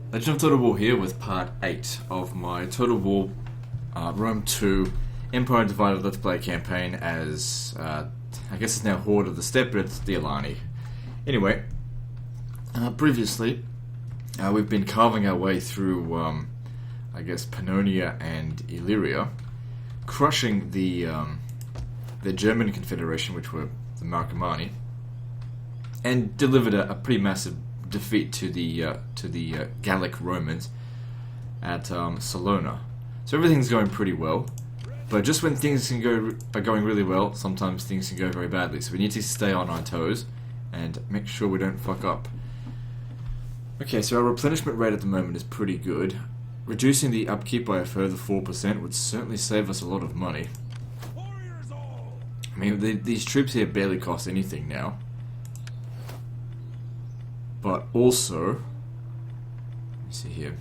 Legend of Total War here with part 8 of my Total War Rome 2 Empire Divided Let's Play campaign as, I guess it's now Horde of the Steppe, but it's the Alani. Anyway, previously, we've been carving our way through, I guess, Pannonia and Illyria, crushing the German Confederation, which were the Marcomanni, and delivered a pretty massive defeat to the Gallic Romans at Salona. So everything's going pretty well, but just when things are going really well, sometimes things can go very badly. So we need to stay on our toes and make sure we don't fuck up. Okay, so our replenishment rate at the moment is pretty good. Reducing the upkeep by a further 4% would certainly save us a lot of money. I mean, these troops here barely cost anything now. But also, let me see here.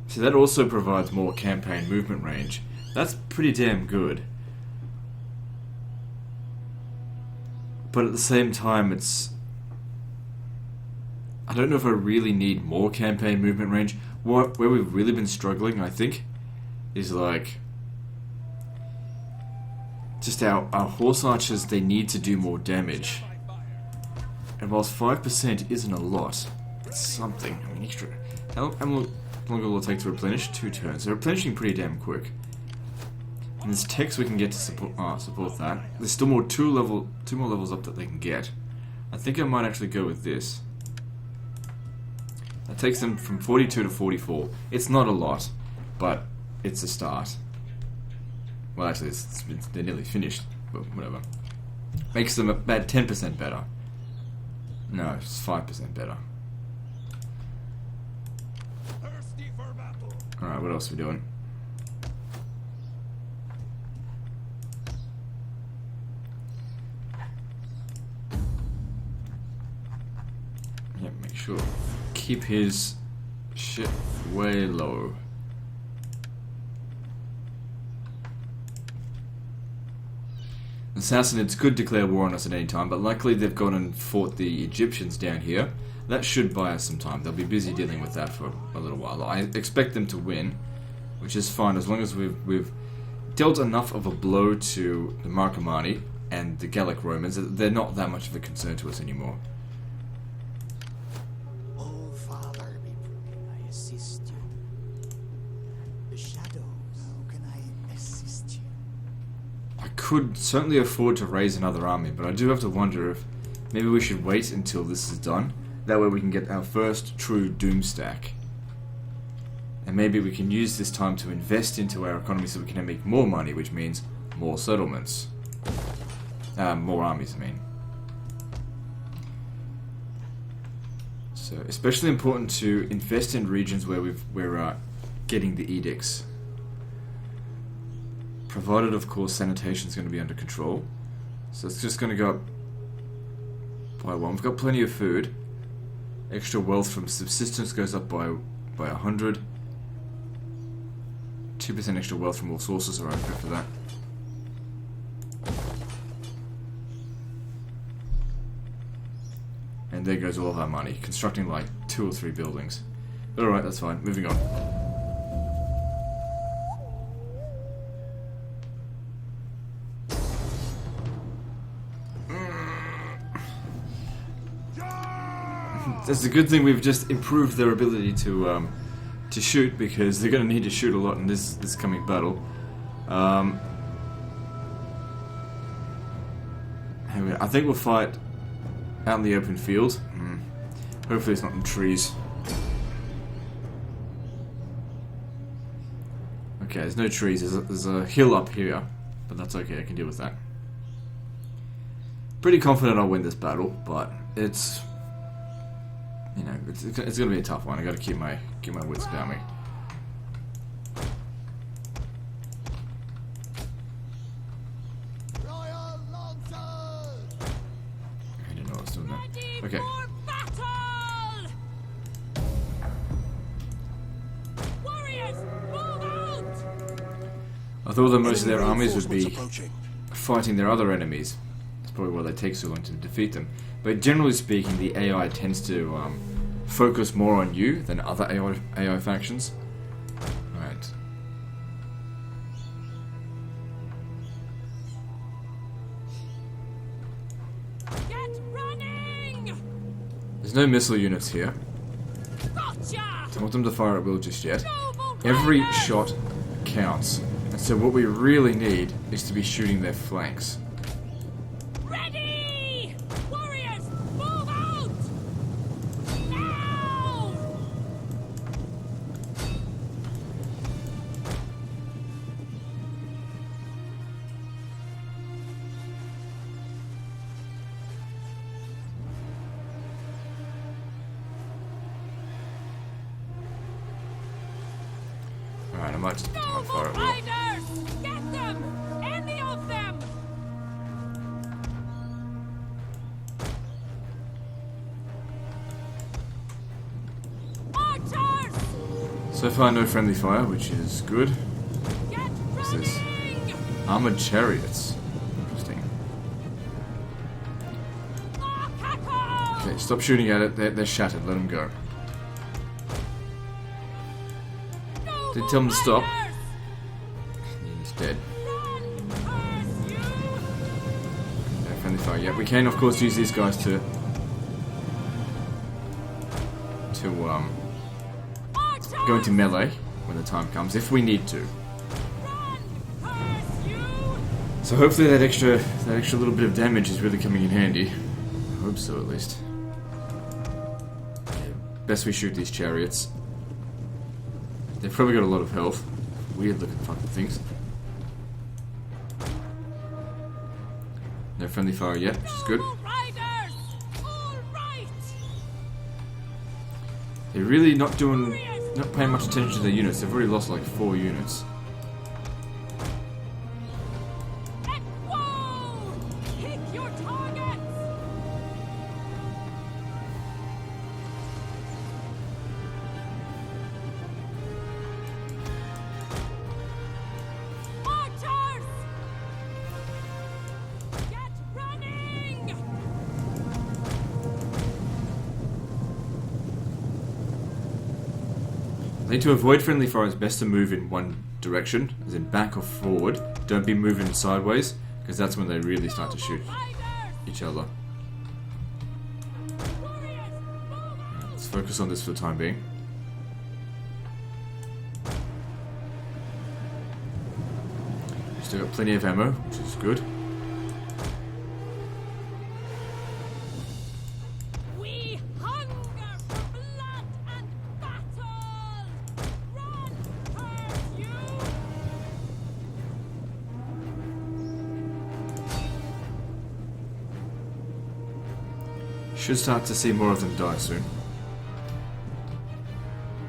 So that also provides more campaign movement range. That's pretty damn good. But at the same time, I don't know if I really need more campaign movement range. Where we've really been struggling, I think, is like just our horse archers. They need to do more damage. And whilst 5% isn't a lot, it's something. I mean, extra. How long will it take to replenish? 2 turns. They're replenishing pretty damn quick. And there's techs we can get to support that. There's still more 2 more levels up that they can get. I think I might actually go with this. That takes them from 42 to 44. It's not a lot, but it's a start. Well, actually, they're nearly finished, but whatever. Makes them about 10% better. No, it's 5% better. Alright, what else are we doing? Yeah, make sure. Keep his shit way low. The Sassanids could declare war on us at any time, but luckily they've gone and fought the Egyptians down here. That should buy us some time. They'll be busy dealing with that for a little while. I expect them to win, which is fine as long as we've dealt enough of a blow to the Marcomanni and the Gallic Romans that they're not that much of a concern to us anymore. Oh, Father, I assist you. The shadows, how can I assist you? I could certainly afford to raise another army, but I do have to wonder if maybe we should wait until this is done. That way we can get our first true doom stack. And maybe we can use this time to invest into our economy so we can make more money, which means more settlements. More armies, I mean. So, especially important to invest in regions where we're getting the edicts. Provided, of course, sanitation is going to be under control. So it's just going to go up by 1. We've got plenty of food. Extra wealth from subsistence goes up by 100. 2% extra wealth from all sources. Alright, go for that. And there goes all of our money. Constructing like 2 or 3 buildings. Alright, that's fine. Moving on. It's a good thing we've just improved their ability to shoot, because they're going to need to shoot a lot in this coming battle. Anyway, I think we'll fight out in the open field. Hopefully it's not in trees. Okay, there's no trees. There's a hill up here, but that's okay. I can deal with that. Pretty confident I'll win this battle, but it's... You know, it's gonna be a tough one. I gotta keep my wits about me. Royal Lancers! I didn't know I was doing that. Okay. Warriors, move out! I thought that most of their armies would be fighting their other enemies. That's probably why they take so long to defeat them. But generally speaking, the AI tends to focus more on you than other AI factions. Right. Get running! There's no missile units here. Gotcha! Don't want them to fire at will just yet. Noble Every riders! shot counts. And so what we really need is to be shooting their flanks. Ready! Warriors, move out! Now! Alright, I might just put them on Noble fire at will. riders! Get them! Any of them! Archers! So far no friendly fire, which is good. Get What's this? running! Armored chariots. Interesting. Macaco! Okay, stop shooting at it. They're shattered. Let them go. Did tell them to stop. Riders! He's dead. Run, curse you! No friendly fire. Yeah, we can of course use these guys to Archers! go into melee when the time comes, if we need to. Run, curse you! So hopefully that extra little bit of damage is really coming in handy. I hope so, at least. Best we shoot these chariots. They've probably got a lot of health. Weird looking fucking things. No friendly fire yet, which is good. Noble riders! All right! They're really not paying much attention to their units. They've already lost like 4 units. And whoa! Hit your targets! Archers! Get running! I think to avoid friendly fire, it's best to move in one direction, as in back or forward. Don't be moving sideways, because that's when they really start to shoot Riders! each other. Warriors, move out! Let's focus on this for the time being. Still got plenty of ammo, which is good. We hunger for blood and battle! Run, curse you! Should start to see more of them die soon.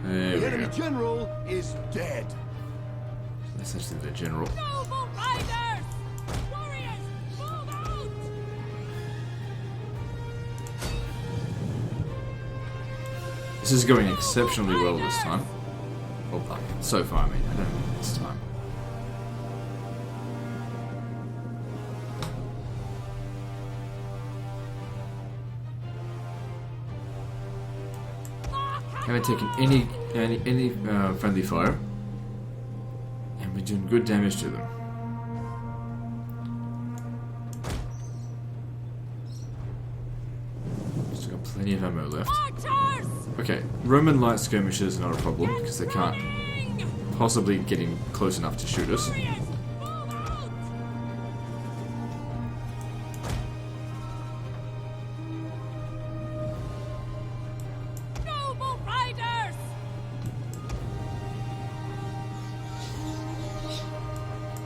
There The we enemy go. general is dead. That's actually the general. Noble riders! Warriors, move out! This is going exceptionally well this time. Well, so far, I mean, I don't know this time. Haven't taken any friendly fire, and we're doing good damage to them. Still got plenty of ammo left. Archers! Okay, Roman light skirmishers are not a problem because they can't Running! possibly get in close enough to shoot us. Warriors, move out! Noble riders!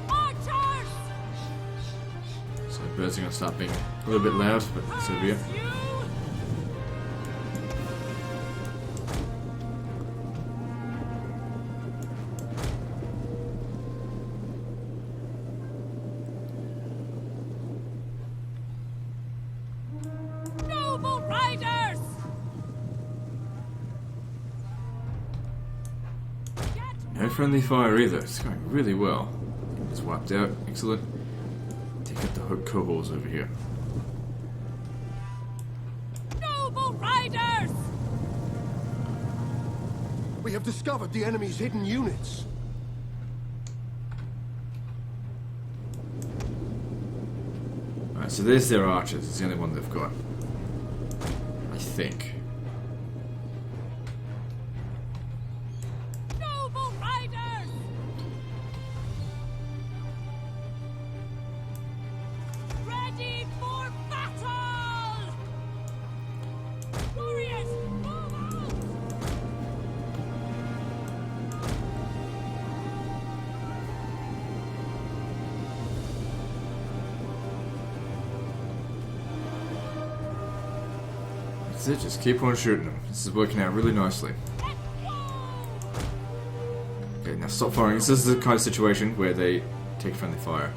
Archers! So birds are going to start being a little bit loud, but so be it. You! Noble riders! Get No friendly fire either. It's going really well. It's wiped out. Excellent. Take out the cohorts over here. Noble riders! We have discovered the enemy's hidden units. Alright, so there's their archers. It's the only one they've got. I think. Noble riders! Ready for battle! Warriors, move out! That's it, just keep on shooting them. This is working out really nicely. Let's go! Okay, now stop firing. This is the kind of situation where they take friendly fire.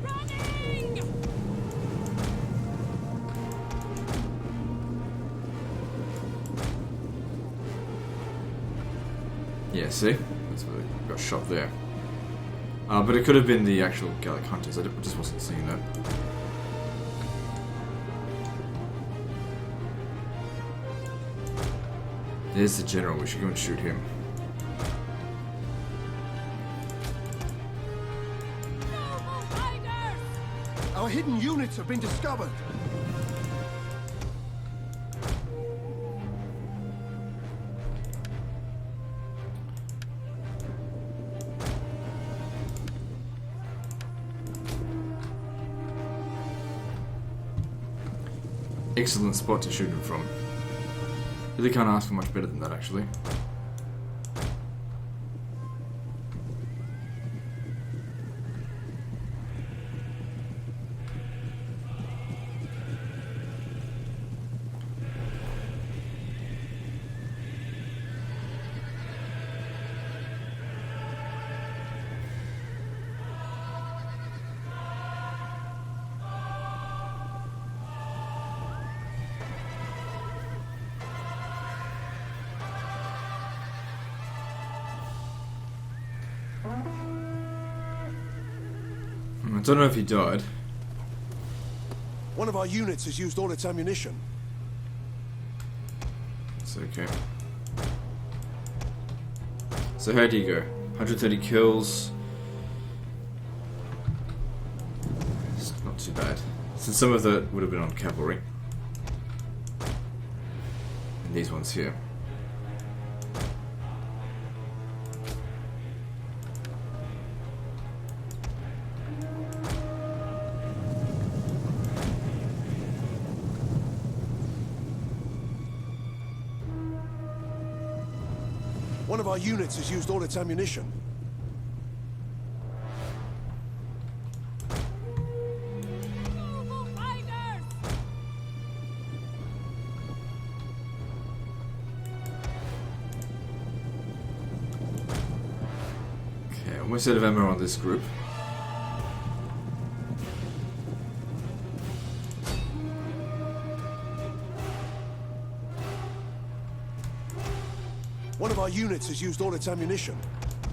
Running! Yeah, see? That's where they got shot there. But it could have been the actual Gallic hunters. I just wasn't seeing that. There's the general. We should go and shoot him. Noble riders! Our hidden units have been discovered. Excellent spot to shoot him from. Really can't ask for much better than that, actually. I don't know if he died. One of our units has used all its ammunition. It's okay. So how do you go? 130 kills. It's not too bad. Since some of that would have been on cavalry. And these ones here. One of our units has used all its ammunition. Noble riders! Okay, almost out of ammo on this group. One of our units has used all its ammunition.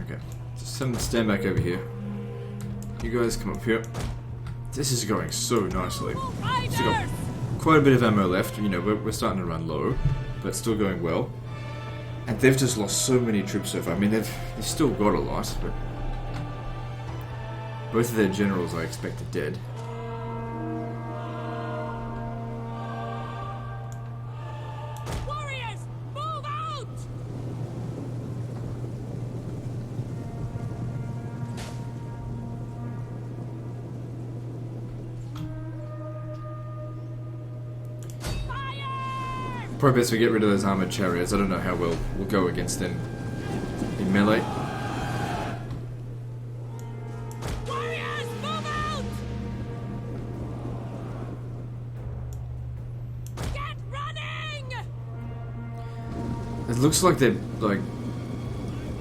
Okay, just have them stand back over here. You guys come up here. This is going so nicely. Noble Still got riders! quite a bit of ammo left. You know, we're starting to run low, but still going well. And they've just lost so many troops so far. I mean, they've still got a lot, but both of their generals I expect are dead. Warriors, move out! Fire! Probably best we get rid of those armored chariots. I don't know how well we'll go against them in melee. Warriors, move out! Get running! It looks like they're like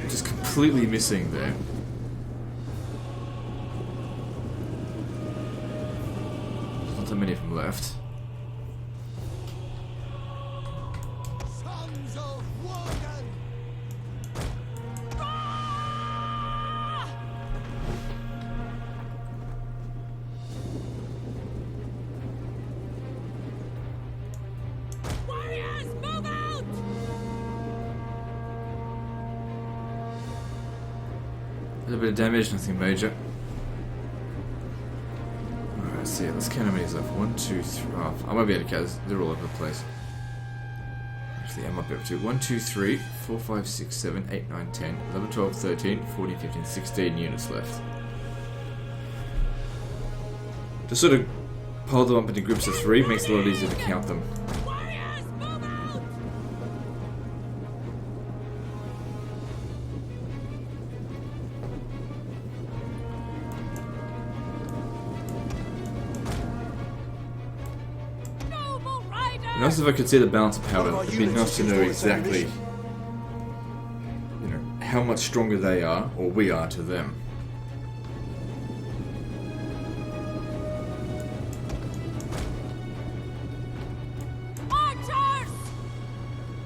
just completely missing there. There's not that many of them left. Sons of Wogan! Ah! Warriors, move out! little bit of damage, nothing major. Alright, let's see. Let's count how many is left. 1, 2, 3. Oh, I might be able to count. They're all over the place. Actually, I might be able to. 1, 2, 3, 4, 5, 6, 7, 8, 9, 10, 11, 12, 13, 14, 15, 16 units left. Just sort of pile them up into groups of 3, makes it a lot easier to count them. Warriors, move out! Noble riders! Nice if I could see the balance of power. It'd be nice to know exactly, you know, how much stronger they are, or we are, to them. Archers!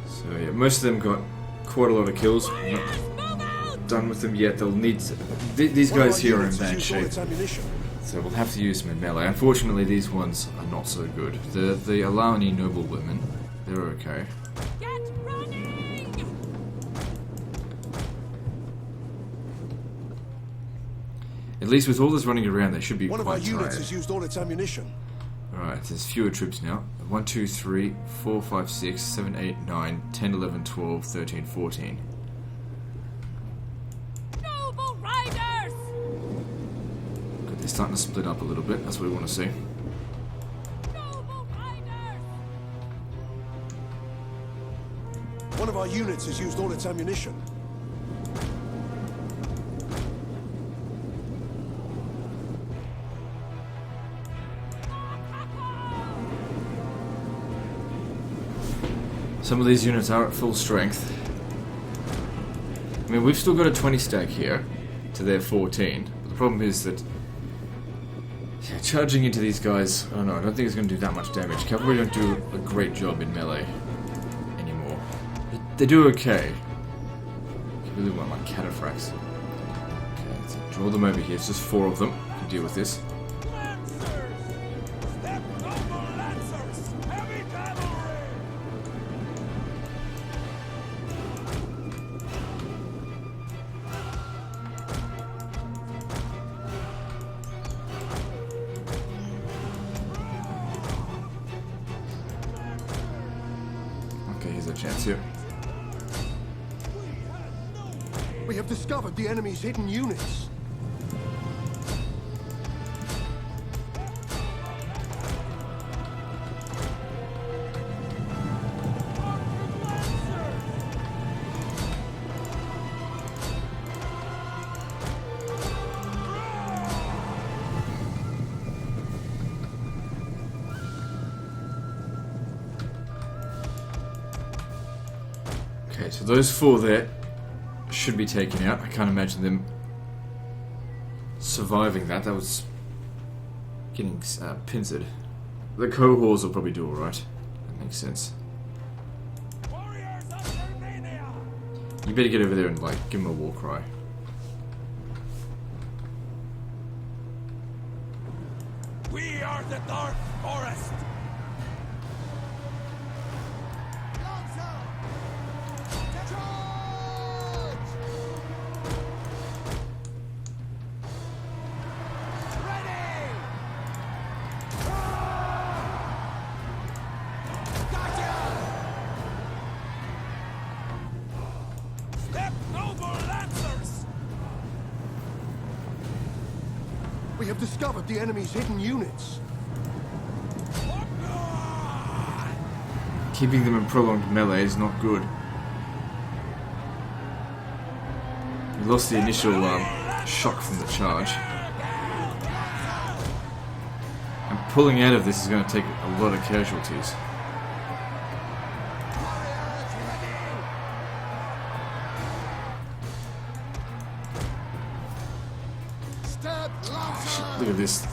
So yeah, most of them got quite a lot of kills. I'm Warriors, not move out! done with them yet. They'll need to, these One of guys our here are in units has bad used all shape, its ammunition. so we'll have to use them in melee. Unfortunately, these ones are not so good. The Alani noblewomen, they're okay. Get running! At least with all this running around, they should be One of our quite units tired. has used all its ammunition. Alright, there's fewer troops now. 1, 2, 3, 4, 5, 6, 7, 8, 9, 10, 11, 12, 13, 14. Noble riders! Good, they're starting to split up a little bit. That's what we want to see. Noble riders! One of our units has used all its ammunition. Some of these units are at full strength. I mean, we've still got a 20 stack here to their 14. But the problem is that yeah, charging into these guys, I don't know, I don't think it's going to do that much damage. Cavalry don't do a great job in melee anymore. They do okay. I really want my cataphracts. Okay, let's draw them over here. It's just 4 of them. I can deal with this. Lancers! Step noble lancers! Heavy cavalry! Okay, here's a chance here. We have discovered the enemy's hidden units. Okay, so those 4 there should be taken out. I can't imagine them surviving that. That was getting pincered. The cohorts will probably do alright. That makes sense. Warriors of Germania! You better get over there and, like, give them a war cry. We are the Dark Forest! Step noble lancers! We have discovered the enemy's hidden units. Keeping them in prolonged melee is not good. We lost the initial shock from the charge. And pulling out of this is going to take a lot of casualties. Look at this.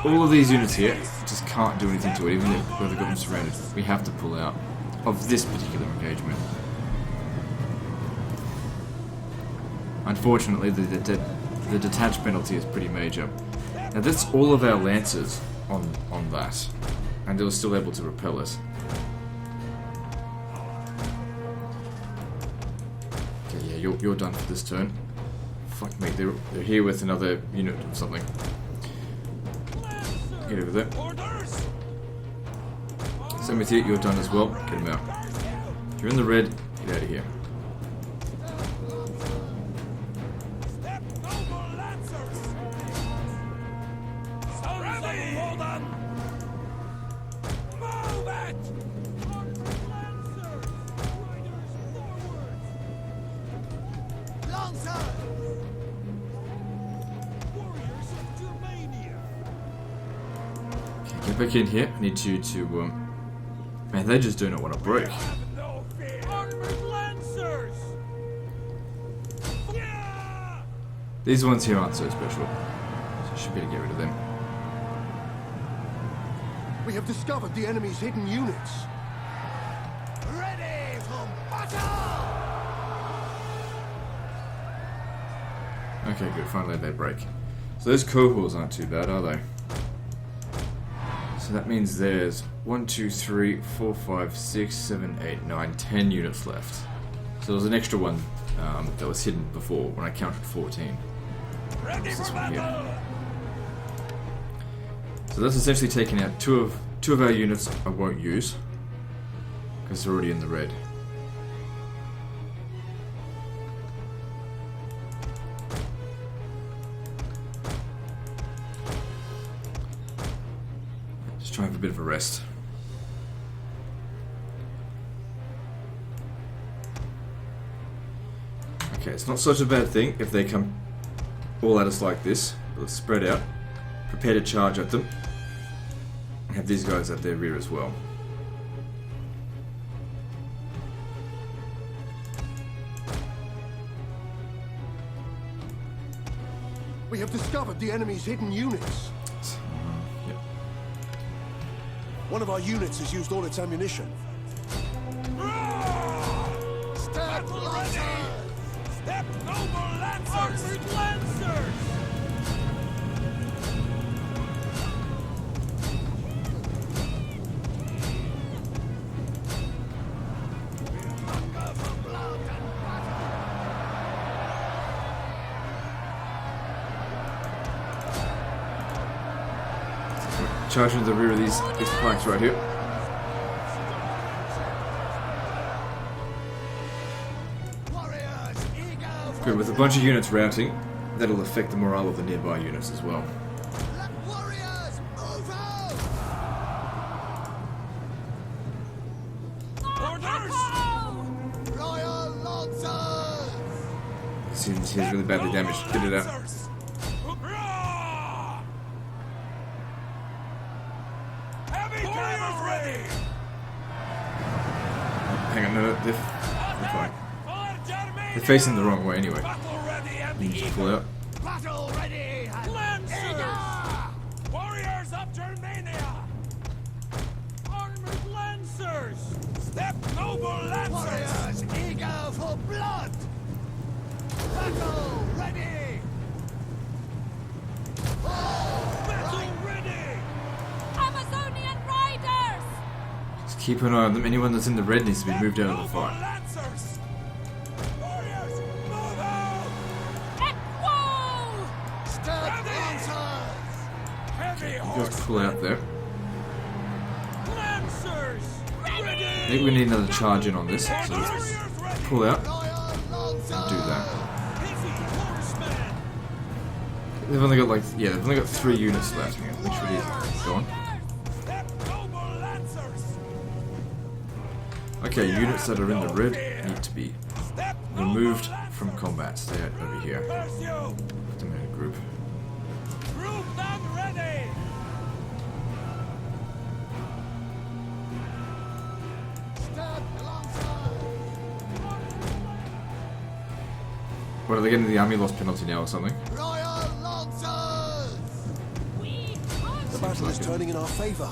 All of these units here just can't do anything to it, even if they've got them surrounded. We have to pull out of this particular engagement. Unfortunately, the detach penalty is pretty major. Now that's all of our lancers on that, and they were still able to repel us. Okay, yeah, you're done for this turn. fuck me, they're here with another unit or something. Get over there. Same with you, you're done as well. Get him out. If you're in the red, get out of here. Get back in here. I need you to, man, they just do not want to break. These ones here aren't so special, so I should be able to get rid of them. We have discovered the enemy's hidden units. Ready for battle! Okay, good. Finally they break. So those cohorts aren't too bad, are they? So that means there's 1, 2, 3, 4, 5, 6, 7, 8, 9, 10 units left. So there was an extra one that was hidden before when I counted 14. What's this one here? So that's essentially taking out two of our units I won't use because they're already in the red. Just trying for a bit of a rest. Okay, it's not such a bad thing if they come all at us like this. Let's spread out, prepare to charge at them, and have these guys at their rear as well. We have discovered the enemy's hidden units. Yep. One of our units has used all its ammunition. Step Lancers! Step noble lancers! Armored lancers! Hunger for blood and battle! Charging to the rear of these planks right here. Warriors, eager for Good, with a bunch of units routing, that'll affect the morale of the nearby units as well. warriors, move out! Orders! Royal Lancers! He's really badly damaged. Get it out. Lancers! Heavy cavalry ready! Hang on, no, they're fine. They're facing the wrong way anyway. Battle ready and You just eager! pull out. Battle ready and Lancers! eager! Warriors of Germania! Armored lancers! Step noble lancers! Warriors, eager for blood! Battle ready! Battle ready! Amazonian riders! Just keep an eye on them. Anyone that's in the red needs to be moved out of the Noble fight. lancers! Warriors, move out! Equo! Step Lancers! Heavy You guys horse pull out there. lancers! I Ready! think we need another charge in on this. So let's Warriors ready! pull out Royal and Lancers! do that. Heavy horsemen! They've only got they've only got 3 units left. Hang on, make sure these are gone. Step noble lancers! Okay, units that are in the red need to be Step removed noble from lancers! combat. Stay out over here. Pursue! Put them in a group. Group them ready! Step Lancers! What, are they getting the army loss penalty now or something? Royal Lancers! We are The battle is turning in our favor.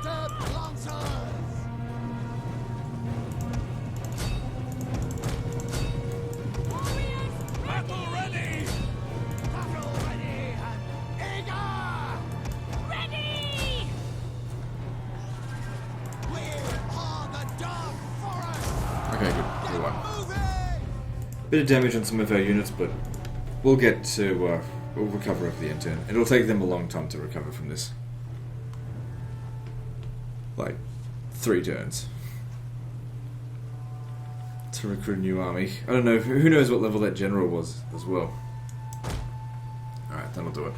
Step Lancers! Battle ready! Battle ready and eager! ready! We are the Dark Forest! Okay, good. We won. Move Bit of damage on some of our units, but we'll get to, we'll recover over the end turn. It'll take them a long time to recover from this. Like, 3 turns. To recruit a new army. I don't know, who knows what level that general was as well. Alright, that'll do it.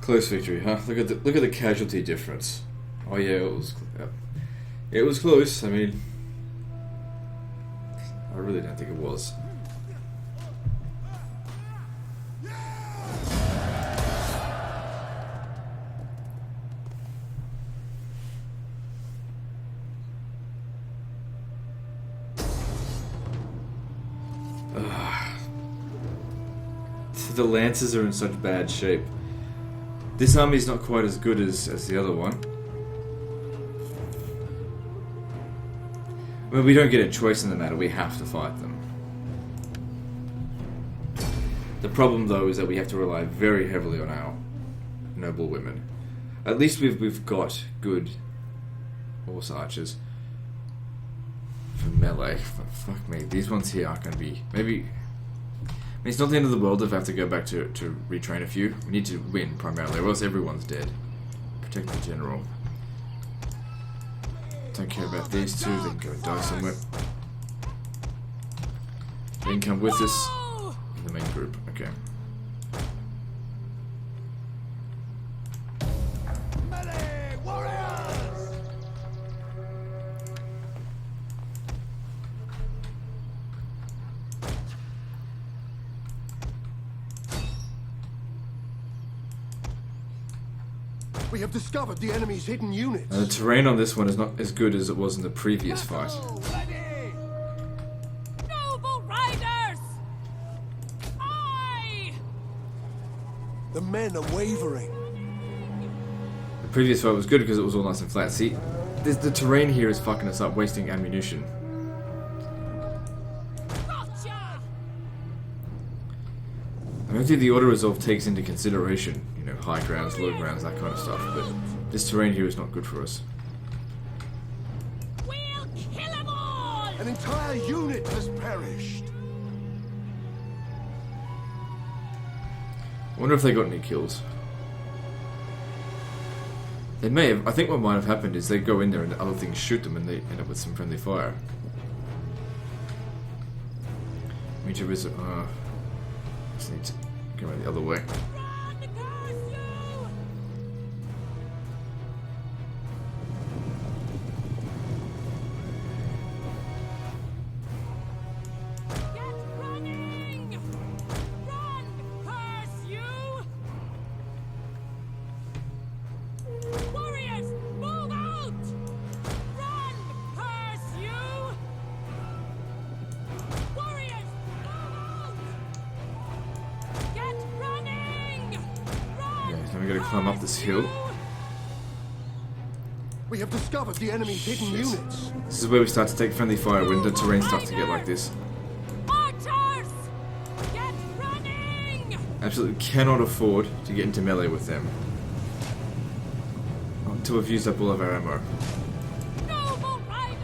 Close victory, huh? Look at the casualty difference. Oh yeah, it was close. I mean, I really don't think it was. The lances are in such bad shape. This army is not quite as good as the other one. Well, we don't get a choice in the matter, we have to fight them. The problem though is that we have to rely very heavily on our noble women. At least we've got good horse archers. For melee, fuck me, these ones here are going to be, maybe... I mean, it's not the end of the world if I have to go back to retrain a few. We need to win, primarily, or else everyone's dead. Protect the general. Don't care about these two, they can go and die somewhere. They can come with us in the main group, okay. Melee warriors! We have discovered the enemy's hidden units. The terrain on this one is not as good as it was in the previous fight. Ready! Noble riders! Aye! The men are wavering. The previous fight was good because it was all nice and flat. See, the terrain here is fucking us up, wasting ammunition. Gotcha! I don't think the auto resolve takes into consideration, you know, high grounds, low grounds, that kind of stuff, but this terrain here is not good for us. We'll kill 'em all! An entire unit has perished. I wonder if they got any kills. They may have. I think what might have happened is they go in there and other things shoot them and they end up with some friendly fire. Need to visit. Just need to go around the other way. Run, curse you! Get running! Run, curse you! Warriors, move out! Run, curse you! Warriors, move out! Get running! Run! Yeah, now we gotta climb up this hill. We have discovered the enemy's hidden units. This is where we start to take friendly fire when the terrain starts to get like this. Archers! Get running! Absolutely cannot afford to get into melee with them. Until we've used up all of our ammo. Noble riders!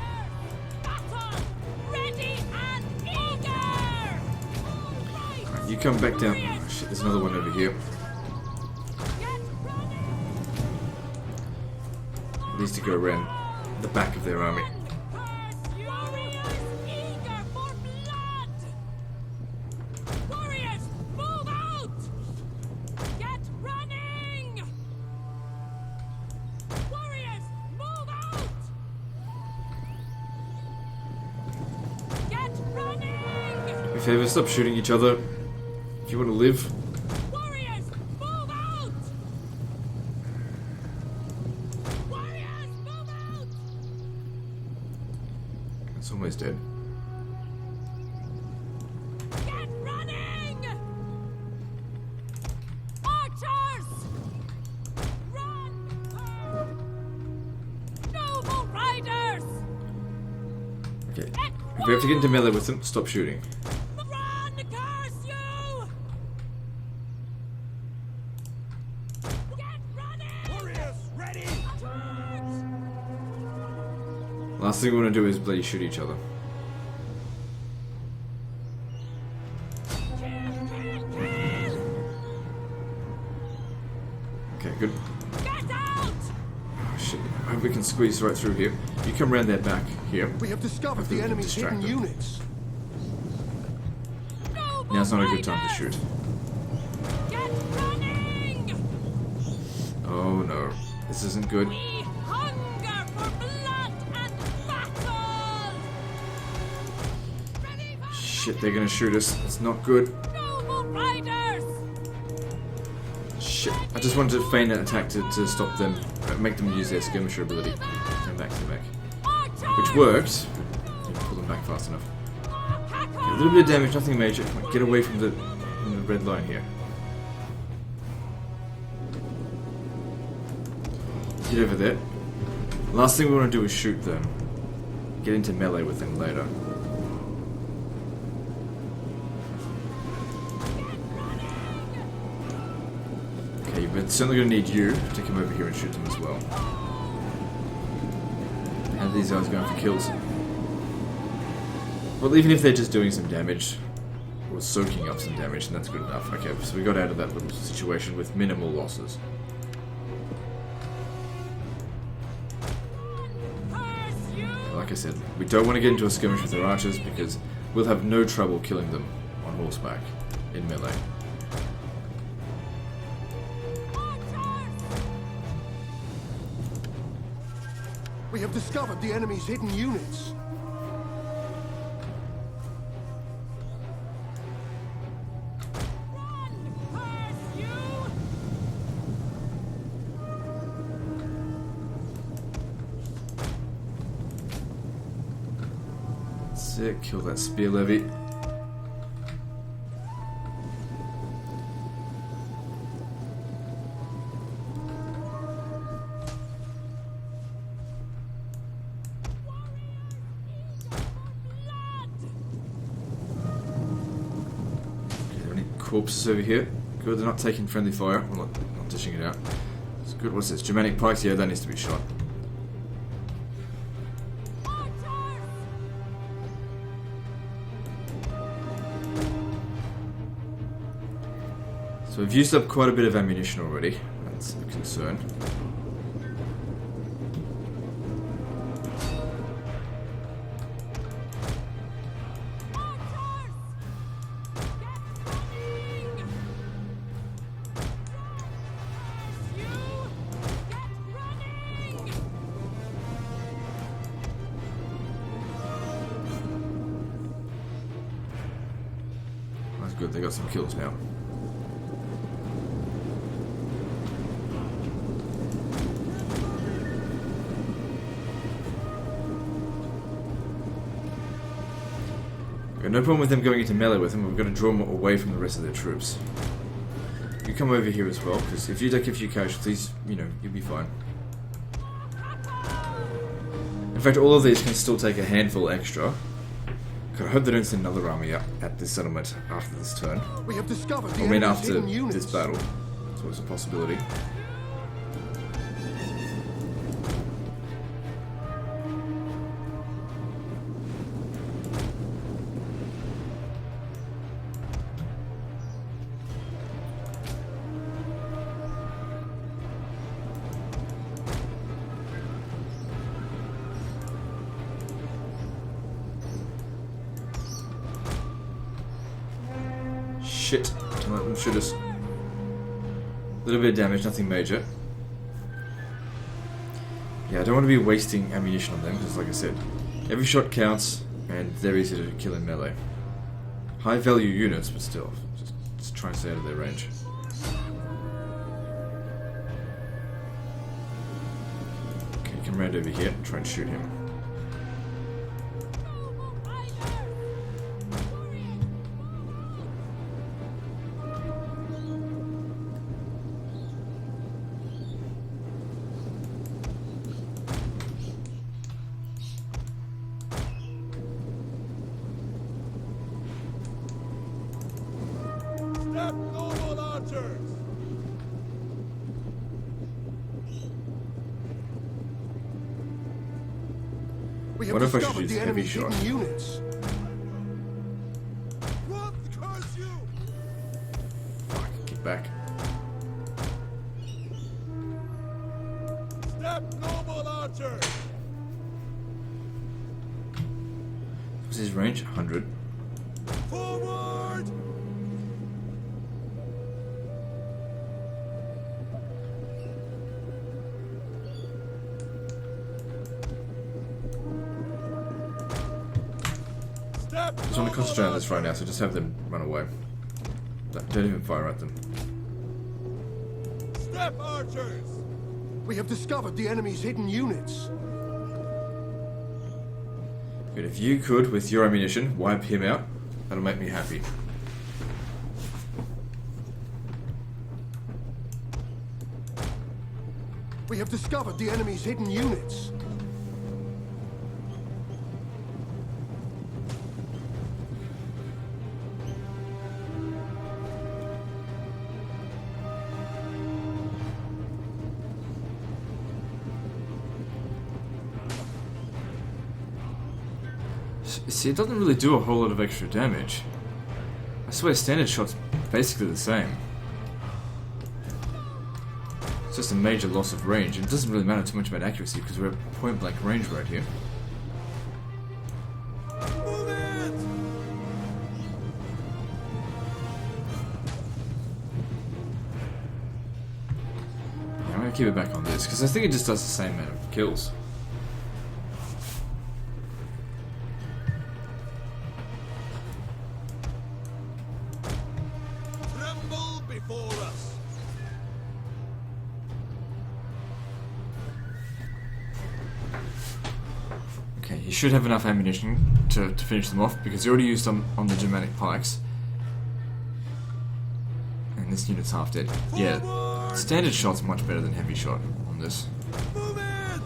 Battle! Ready and eager! All right. You come back down. Oh, shit, there's another one over here. Get running! It needs to go around the back of their army. Curse you! Warriors eager for blood! Warriors, move out! Get running! Warriors, move out! Get running! If you ever stop shooting each other, if you want to live, Warriors, move out! Warriors, move out! it's almost dead. Get running! Archers! Run! Noble riders! Okay. If we have to get into melee with them, stop shooting. Run, curse you! Get running! Warriors ready! Attack! Last thing we want to do is bloody shoot each other. Okay, good. Get out! Oh, shit. I hope we can squeeze right through here. You come around their back here. We have discovered Hopefully the we can enemy's hidden distract them. units. No more Now's not a good time to riders! shoot. Get running! Oh no. This isn't good. We hunger for blood and battle! Ready for Shit, they're gonna shoot us. It's not good. noble riders! Shit. I just wanted to feign an attack to stop them, make them use their skirmisher ability. Turn back, turn back. Archers! Which worked. Didn't pull them back fast enough. Attack Okay, a little bit of damage, nothing major. Come on, get away from the red line here. Get over there. Last thing we want to do is shoot them. Get into melee with them later. Okay, but certainly going to need you to come over here and shoot them as well. How are these guys going for kills? Well, even if they're just doing some damage, or soaking up some damage, then that's good enough. Okay, so we got out of that little situation with minimal losses. pursue! Like I said, we don't want to get into a skirmish with their archers because we'll have no trouble killing them on horseback in melee. We have discovered the enemy's hidden units. Pursue! Sick, kill that spear levy. Corpses over here. Good, they're not taking friendly fire. Well, not dishing it out. It's good. What's this? Germanic pikes? Yeah, that needs to be shot. So we've used up quite a bit of ammunition already. That's a concern. That's good, they got some kills now. Got no problem with them going into melee with them, but we've got to draw them away from the rest of their troops. You come over here as well, because if you take a few casualties, you know, you'll be fine. In fact, all of these can still take a handful extra. God, I hope they don't send another army up at this settlement after this turn. We have discovered the I mean, enemy's after hidden units. this battle. It's always a possibility. Shit. Don't let them shoot us. A little bit of damage, nothing major. Yeah, I don't want to be wasting ammunition on them, because like I said, every shot counts, and they're easy to kill in melee. High value units, but still. Just try and stay out of their range. Okay, come around over here and try and shoot him. Step noble archers! We have What if I should discovered use the heavy enemy's shot? hidden units. What curse you? Fuck, get back. Step, noble archer! What's his range? 100. Forward! Step, I just want to concentrate on this right now, so just have them run away. Don't even fire at them. Step, archers! We have discovered the enemy's hidden units. Good, if you could, with your ammunition, wipe him out, that'll make me happy. We have discovered the enemy's hidden units. See, it doesn't really do a whole lot of extra damage. I swear standard shot's basically the same. It's just a major loss of range. It doesn't really matter too much about accuracy because we're at point blank range right here. Move it! Yeah, I'm gonna keep it back on this because I think it just does the same amount of kills. Tremble before us! Okay, he should have enough ammunition to finish them off because he already used them on the Germanic pikes. And this unit's half dead. Yeah, standard shot's much better than heavy shot on this. Move it!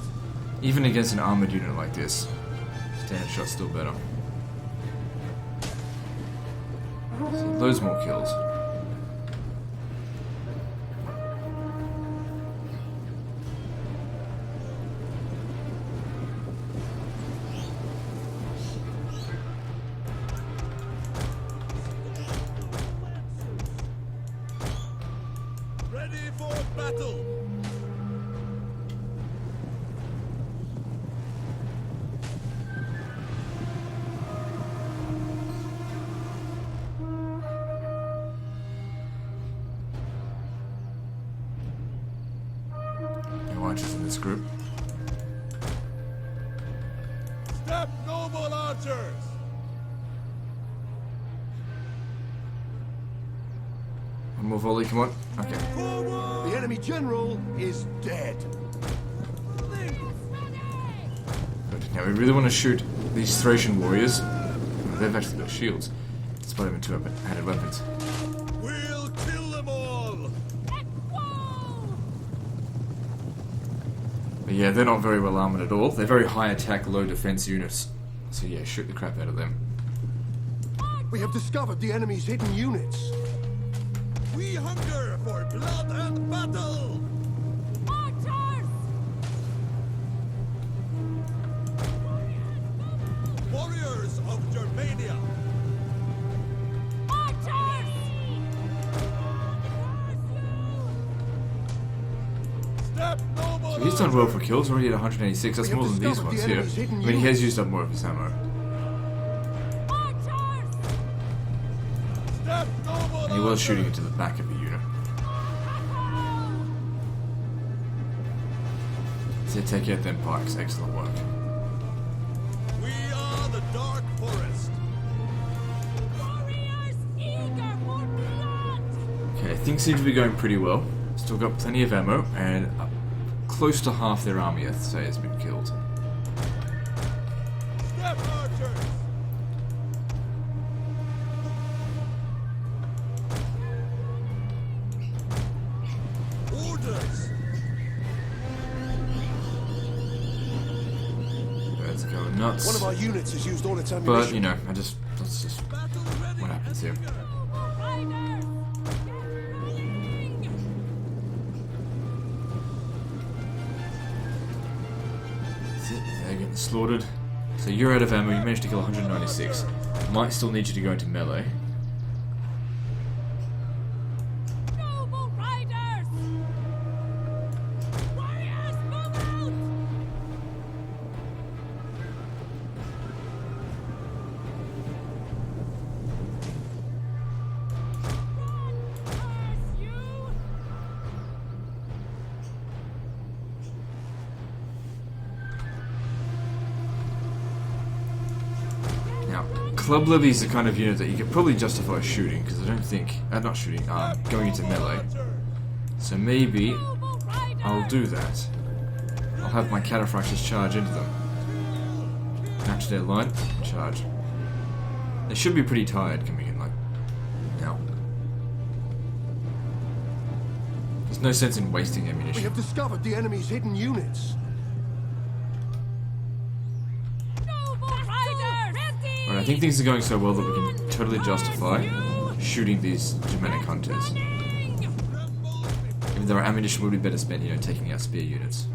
Even against an armored unit like this, standard shot's still better. So loads more kills. Ready for battle! No archers in this group. Step, noble archers! One more volley, come on. Okay. Forward! The enemy general is dead. Good. Now we really want to shoot these Thracian warriors. They've actually got shields. Despite having two added weapons. We'll kill them all! But yeah, they're not very well armored at all. They're very high attack, low defense units. So yeah, shoot the crap out of them. We have discovered the enemy's hidden units. We hunger for blood and battle! Archers! Warriors of Germania! Archers! Step, noble So he's done well for archers! kills, already at 186. That's We have more than these discovered the ones here. enemy's hidden I mean, he has units. used up more of his ammo. Archers! Step, noble And he was archers! shooting into the back of the unit. So take out them pikes. Excellent work. We are the Dark Forest! Warriors eager for blood! Okay, things seem to be going pretty well. Still got plenty of ammo, and close to half their army, I'd say, has been killed. Step, archers! Orders! Birds go nuts. One of our units has used all its ammunition. But, you know, that's just Battle ready! what happens here. Riders! Get ready! That's it. They're getting slaughtered. So you're out of ammo, you managed to kill 196. Might still need you to go into melee. Noble riders! Warriors, move out! Run, curse you! Now, club levies are the kind of unit that you could probably justify shooting, because I don't think... not shooting, going into melee. So maybe Noble riders! I'll do that. I'll have my cataphracts charge into them. Match their line, charge. They should be pretty tired coming in, like, now. There's no sense in wasting We ammunition. have discovered the enemy's hidden units. Noble riders! Ready! Alright, I think things are going so well that we can totally justify shooting these Germanic hunters. Even though our ammunition would be better spent, you know, taking out spear units.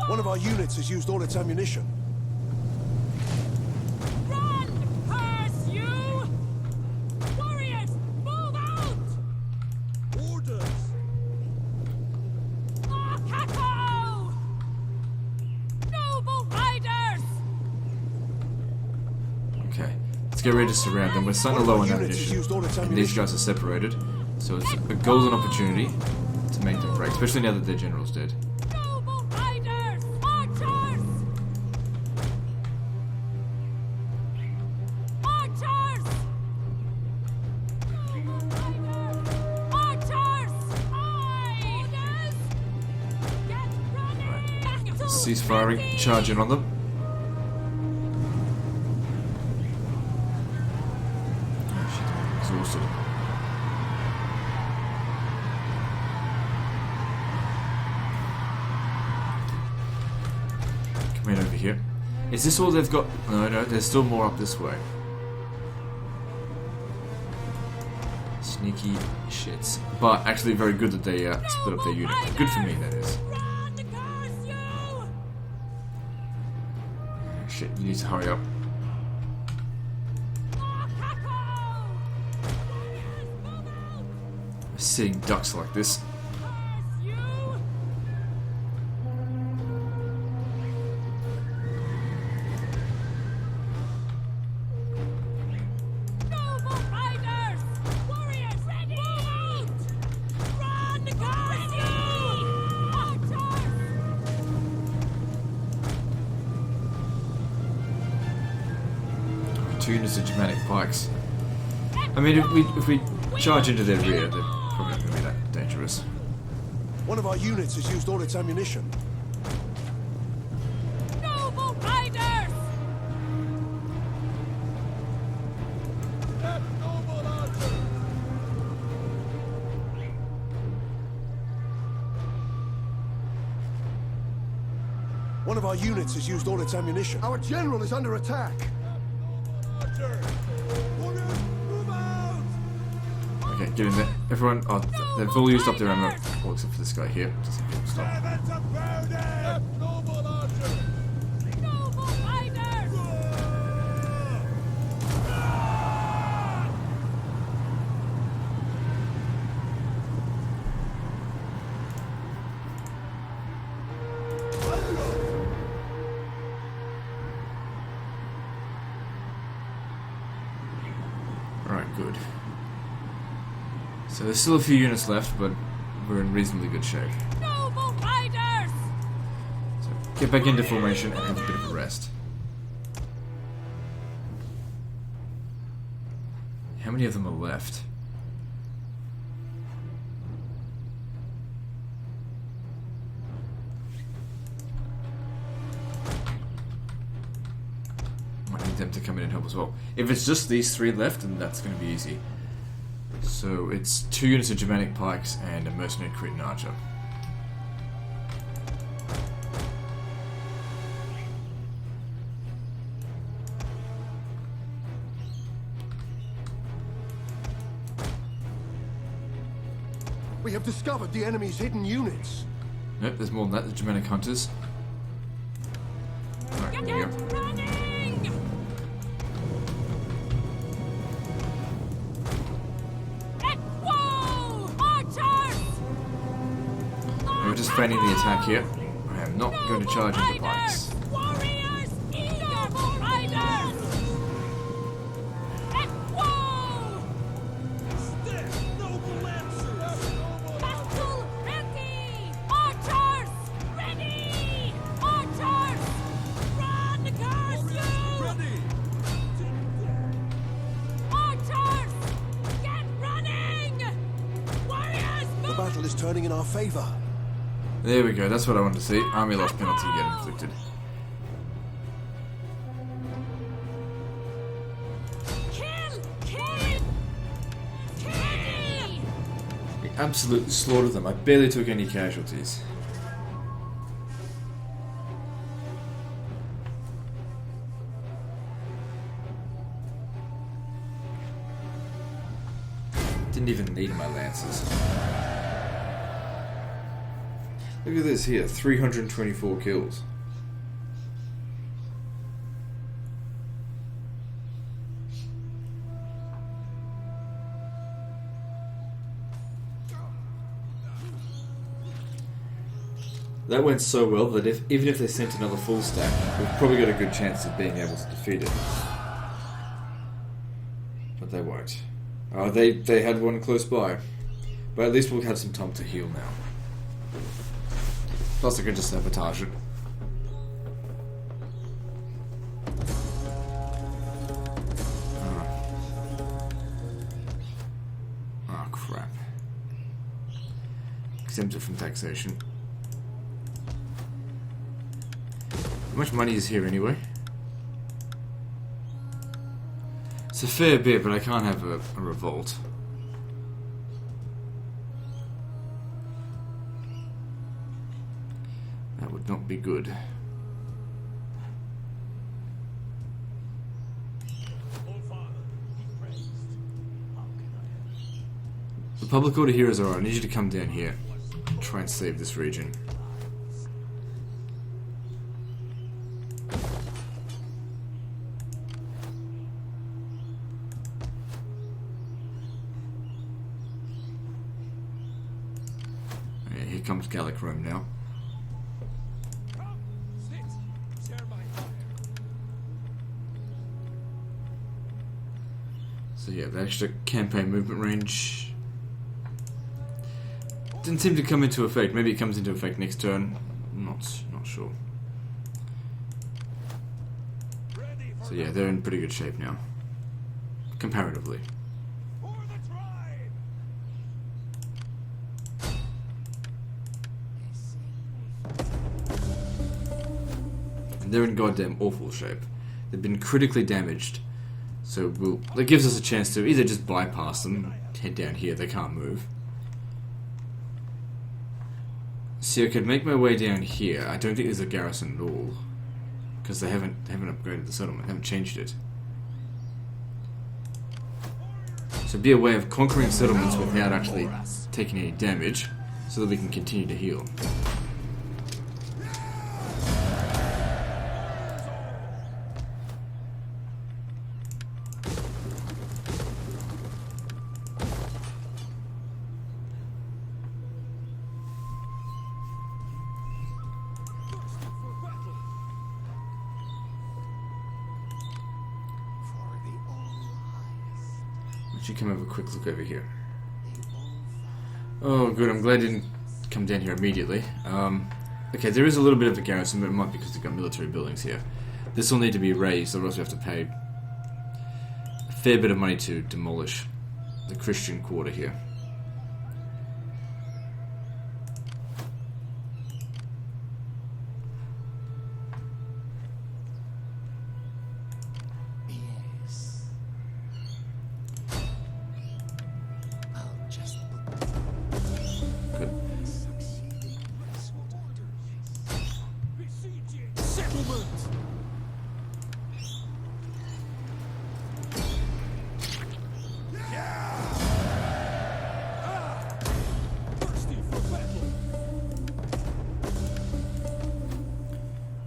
One of our units has used all its ammunition. Run, curse you! Warriors, move out! Orders! Kako! Noble riders! Okay, let's get ready to surround them. We're starting to low on One of our units has ammunition, used all its and these ammunition. guys are separated. So it's a golden opportunity to make them break, especially now that their general's dead. Noble riders! Archers! Archers! Noble riders! Archers! Aye! Orders! Get running! Cease firing, charge in on them. Oh shit, I'm exhausted. Come in over here. Is this all they've got? No, no, there's still more up this way. Sneaky shits. But actually very good that they split up their unit. Good for me, that is. Run, curse you! Shit, you need to hurry up. Kako! Warriors, move out! Seeing ducks like this. Curse you! Noble riders! Warriors, ready! Move out! Run, curse you! Archers! 2 units of Germanic pikes. I mean, if we charge into their rear, they're probably not going to be that dangerous. One of our units has used all its ammunition. Noble riders! That noble archer! One of our units has used all its ammunition. Our general is under attack. Archer! Warriors, move out! Okay, get in there. Everyone, oh, they've all used up their ammo. Well, except for this guy here. Just stop. Heavens of burning! That noble archer! Noble riders! Alright, good. So there's still a few units left, but we're in reasonably good shape. Noble riders! So get back into formation and have a bit of a rest. How many of them are left? Might need them to come in and help as well. If it's just these 3 left, then that's going to be easy. So it's 2 units of Germanic pikes and a mercenary Cretan archer. We have discovered the enemy's hidden units. Nope, there's more than that. The Germanic hunters. Alright, here we go. Running! just feigning the attack here. I am not going to charge into pikes. Warriors, eager riders! Equo! Stand, noble lancers! Battle ready! Archers, ready! Archers, run, curse you! Ready! Archers, get running! Warriors, The move! battle is turning in our favor. There we go, that's what I wanted to see. Army loss penalty get inflicted. Kill! Kill! Kill! We absolutely slaughtered them. I barely took any casualties. Didn't even need my lances. Look at this here, 324 kills. That went so well that even if they sent another full stack, we've probably got a good chance of being able to defeat it. But they won't. Oh, they had one close by. But at least we'll have some time to heal now. Plus I could just sabotage it. Oh crap. Exempted from taxation. How much money is here anyway? It's a fair bit, but I can't have a revolt. That would not be good. The public order here is alright. I need you to come down here and try and save this region. Okay, here comes Gallic Rome now. So yeah, the extra campaign movement range didn't seem to come into effect. Maybe it comes into effect next turn. Not sure. So yeah, they're in pretty good shape now, comparatively. And they're in goddamn awful shape. They've been critically damaged. So that gives us a chance to either just bypass them, head down here, they can't move. See, I could make my way down here. I don't think there's a garrison at all. Because they haven't upgraded the settlement, haven't changed it. So it'd be a way of conquering settlements without actually taking any damage, so that we can continue to heal. You come have a quick look over here. Oh, good. I'm glad I didn't come down here immediately. Okay, there is a little bit of a garrison, but it might be because they've got military buildings here. This will need to be raised, or else we have to pay a fair bit of money to demolish the Christian quarter here.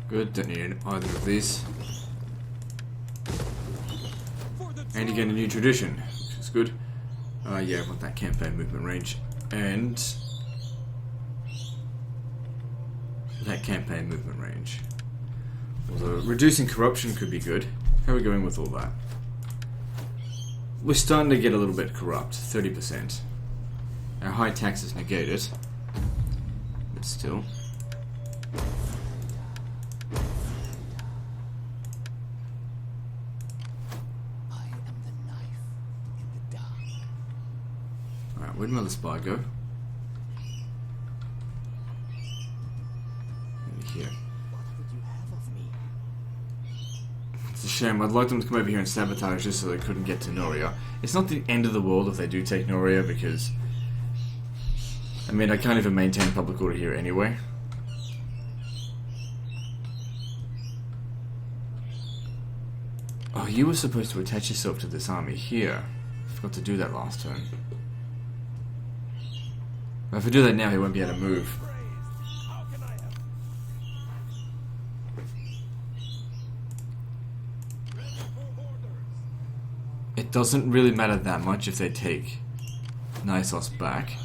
Good, don't need either of these. And you get a new tradition, which is good. Yeah, I want that campaign movement range. And that campaign movement range. Although reducing corruption could be good. How are we going with all that? We're starting to get a little bit corrupt, 30%. Our high taxes negate it, but still. I am the knife in the dark. Alright, where'd my other spy go? Over here. What would you have of me? It's a shame. I'd like them to come over here and sabotage just so they couldn't get to Noria. It's not the end of the world if they do take Noria, because I mean, I can't even maintain public order here anyway. Oh, you were supposed to attach yourself to this army here. I forgot to do that last turn. But if I do that now, he won't be able to move. How can I help? Ready for orders. It doesn't really matter that much if they take Nisos back.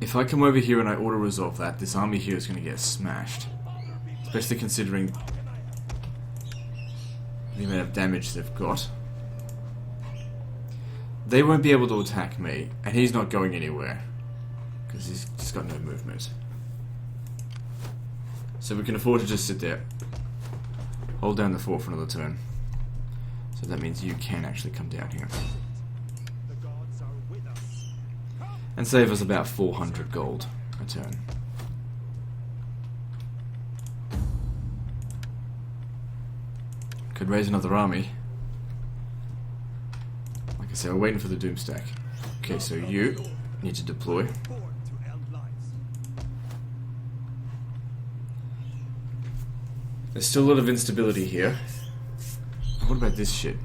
If I come over here and I auto-resolve that, this army here is going to get smashed. Especially considering the amount of damage they've got. They won't be able to attack me, and he's not going anywhere. Because he's just got no movement. So we can afford to just sit there. Hold down the fort for another turn. So that means you can actually come down here. The gods are with us. And save us about 400 gold a turn. Could raise another army. Like I said, we're waiting for the Doomstack. Okay, so you need to deploy. Born to end lives. There's still a lot of instability here. What about this shit?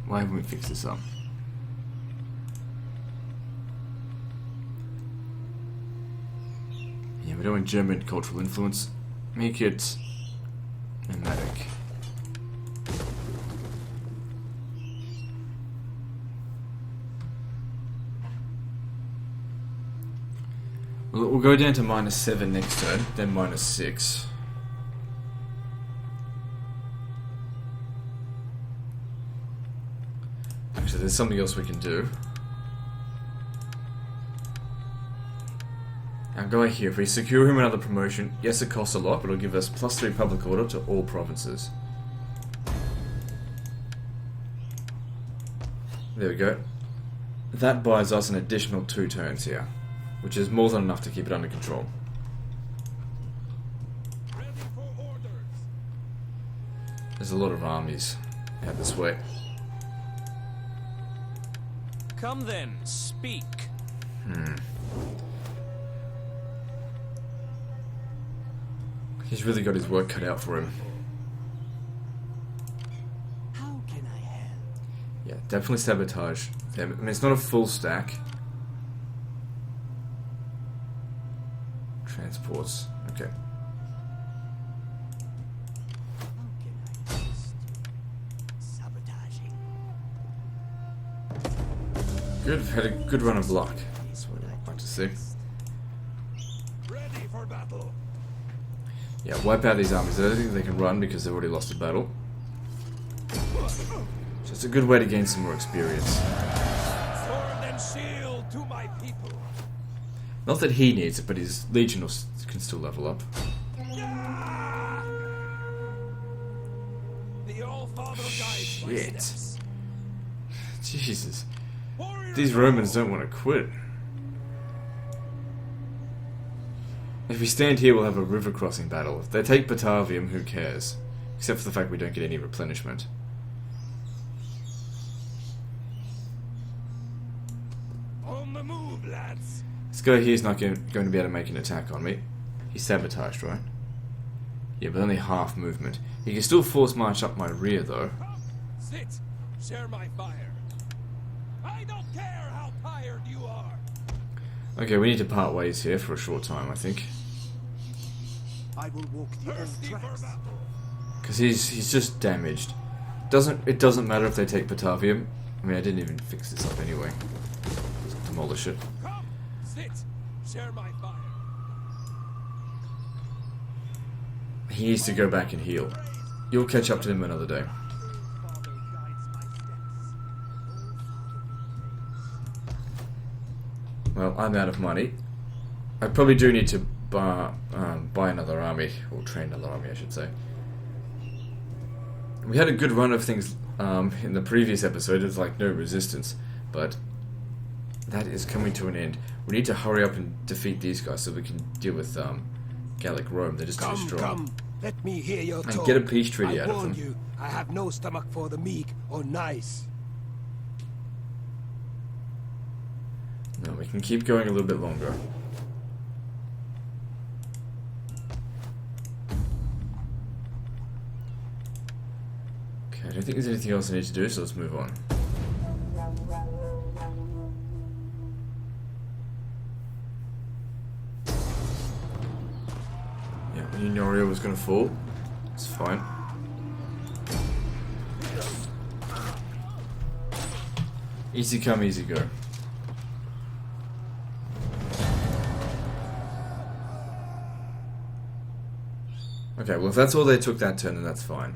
Why haven't we fixed this up? Yeah, we don't want German cultural influence. Make it nomadic. We'll go down to -7 next turn, then -6. Actually, there's something else we can do. Our guy here, if we secure him another promotion, yes, it costs a lot, but it'll give us +3 public order to all provinces. There we go. That buys us an additional 2 turns here, which is more than enough to keep it under control. Ready for orders. There's a lot of armies out this way. Come then, speak. He's really got his work cut out for him. How can I help? Yeah, definitely sabotage them. I mean, it's not a full stack. Transports. Okay. How can I assist you? Sabotaging. Good. Had a good run of luck. That's what I'd like to see. Ready for battle. Yeah, wipe out these armies. I don't think they can run because they've already lost a battle. So it's a good way to gain some more experience. Sword and shield to my people. Not that he needs it, but his legion can still level up. The All-Father guides my Shit. steps. Jesus. Warriors These Romans don't want to quit. If we stand here, we'll have a river crossing battle. If they take Batavium, who cares? Except for the fact we don't get any replenishment. on the move, lads. This guy here's not going to be able to make an attack on me. He's sabotaged, right? Yeah, but only half movement. He can still force march up my rear, though. Come, sit, share my fire. I don't care how tired you are. Okay, we need to part ways here for a short time, I think. I will walk the old Thirsty for tracks. battle. Because he's just damaged. It doesn't matter if they take Batavium. I mean, I didn't even fix this up anyway. Just demolish it. Come, That's it. Share my fire. He needs to go back and heal. You'll catch up to him another day. Well, I'm out of money. I probably do need to buy another army, or train another army, I should say. We had a good run of things in the previous episode. It's like no resistance, but that is coming to an end. We need to hurry up and defeat these guys so we can deal with Gallic Rome. They're just too strong. Come, let me hear your And talk. get a peace treaty I out of warn them. you, I have no stomach for the meek or nice. No, we can keep going a little bit longer. Okay, I don't think there's anything else I need to do, so let's move on. Yeah, we knew Norio was going to fall. It's fine. Easy come, easy go. Okay, well if that's all they took that turn, then that's fine.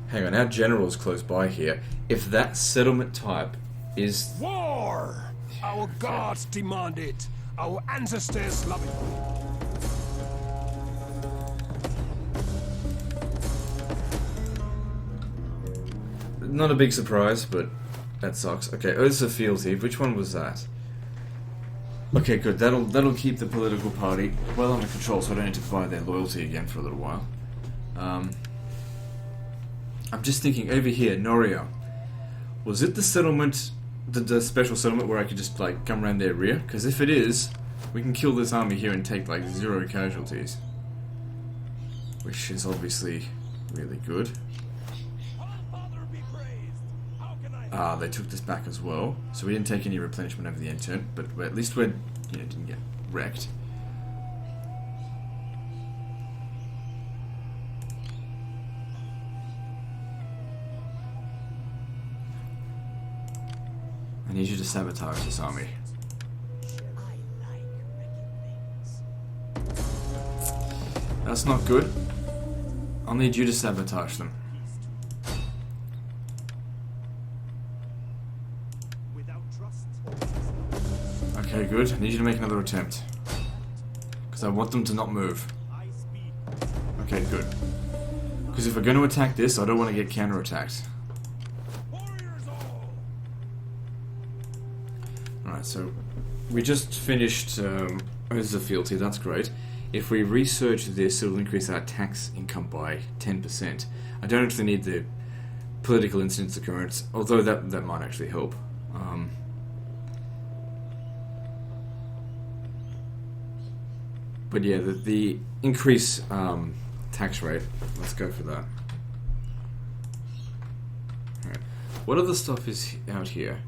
Hang on, our general's close by here. If that settlement type is... War! Our gods demand it. Our ancestors love it. Not a big surprise, but that sucks. Okay, Ursa Fealty, which one was that? Okay, good. That'll keep the political party well under control, so I don't need to buy their loyalty again for a little while. I'm just thinking over here, Norio. Was it the settlement, the special settlement where I could just like come around their rear? Because if it is, we can kill this army here and take like 0 casualties, which is obviously really good. Ah, they took this back as well, so we didn't take any replenishment over the end turn, but at least we didn't get wrecked. I need you to sabotage this army. That's not good. I'll need you to sabotage them. Okay, good. I need you to make another attempt. Because I want them to not move. Okay, good. Because if we're going to attack this, I don't want to get counter-attacked. Alright, so we just finished Urza Fealty, that's great. If we research this, it will increase our tax income by 10%. I don't actually need the political incidents occurrence, although that might actually help. But yeah, the increase tax rate, let's go for that. Alright. What other stuff is out here?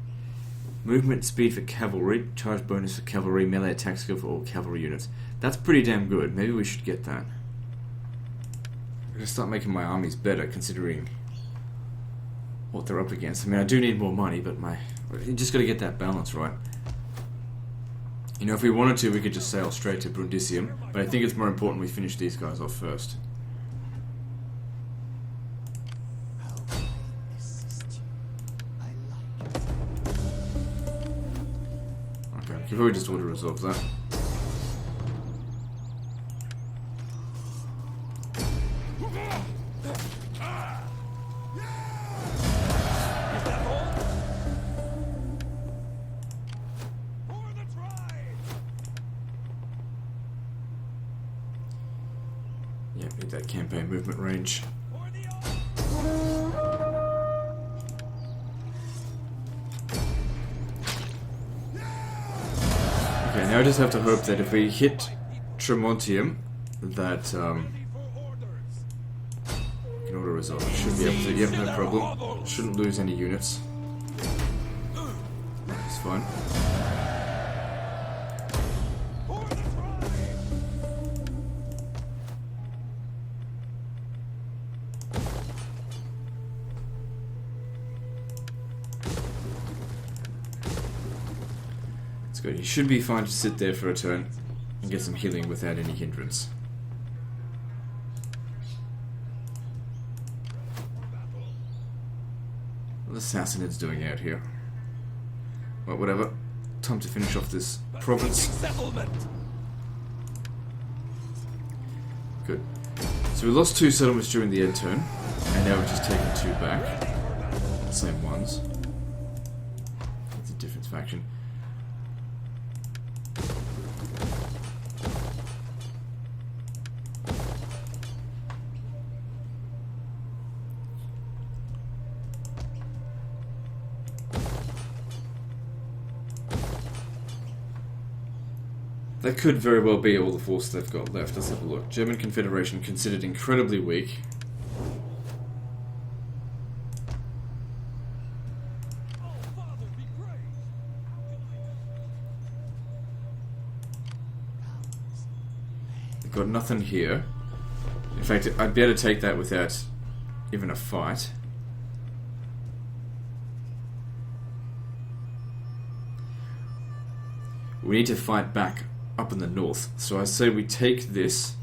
Movement speed for cavalry, charge bonus for cavalry, melee attack skill for all cavalry units. That's pretty damn good. Maybe we should get that. I'm gonna start making my armies better considering what they're up against. I mean, I do need more money, but you just gotta get that balance right. You know, if we wanted to, we could just sail straight to Brundisium, but I think it's more important we finish these guys off first. How can I assist you? I like it. Okay, could probably just auto-resolve that. Yeah, need that campaign movement range. Okay, now I just have to hope that if we hit Tremontium, that can auto-resolve. Should be able to. Yep, no problem. Shouldn't lose any units. It's fine. That's good. He should be fine to sit there for a turn and get some healing without any hindrance. What the Sassanid's doing out here? Well, whatever. Time to finish off this province. Settlement. Good. So we lost 2 settlements during the end turn, and now we're just taking 2 back. The same ones. It's a different faction. That could very well be all the force they've got left. Let's have a look. German Confederation considered incredibly weak. They've got nothing here. In fact, I'd be able to take that without even a fight. We need to fight back up in the north, so I say we take this.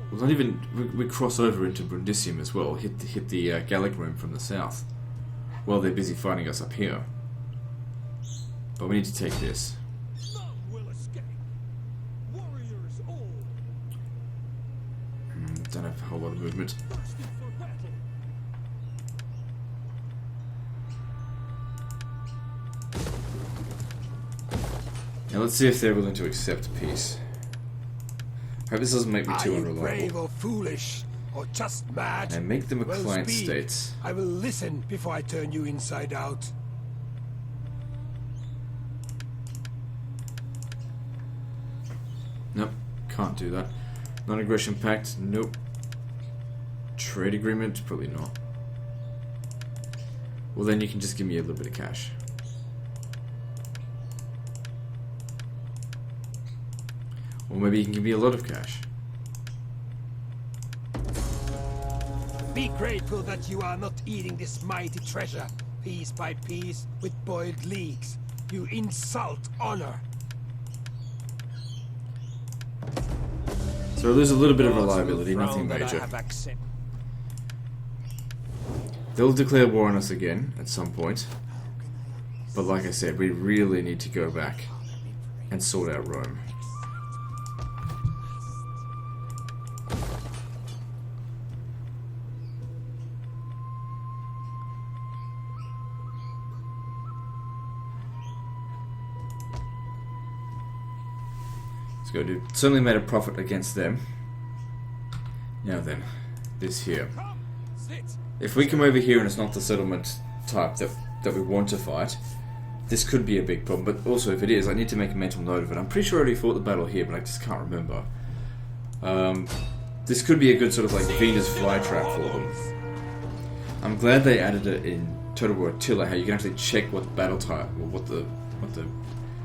We'll not even we cross over into Brundisium as well. Hit the Gallic room from the south, while they're busy fighting us up here. But we need to take this. None will escape. Warriors all. Don't have a whole lot of movement. Thirsty for battle. Now let's see if they're willing to accept peace. Hope this doesn't make me too Are you brave unreliable. or foolish, or just mad? And make them a Well, client speak. state. I will listen before I turn you inside out. Nope, can't do that. Non-aggression pact, nope. Trade agreement, probably not. Well then you can just give me a little bit of cash. Or maybe you can give me a lot of cash. Be grateful that you are not eating this mighty treasure, piece by piece, with boiled leeks. You insult honor. So I lose a little bit of Gods will reliability, frown nothing that I major. have accept- They'll declare war on us again at some point. But like I said, we really need to go back and sort out Rome. Let's go, dude. Certainly made a profit against them. Now then, this here. Come, sit. If we come over here and it's not the settlement type that we want to fight, this could be a big problem. But also, if it is, I need to make a mental note of it. I'm pretty sure I already fought the battle here, but I just can't remember. This could be a good sort of like Venus flytrap for them. I'm glad they added it in Total War Attila, how you can actually check what the battle type or what the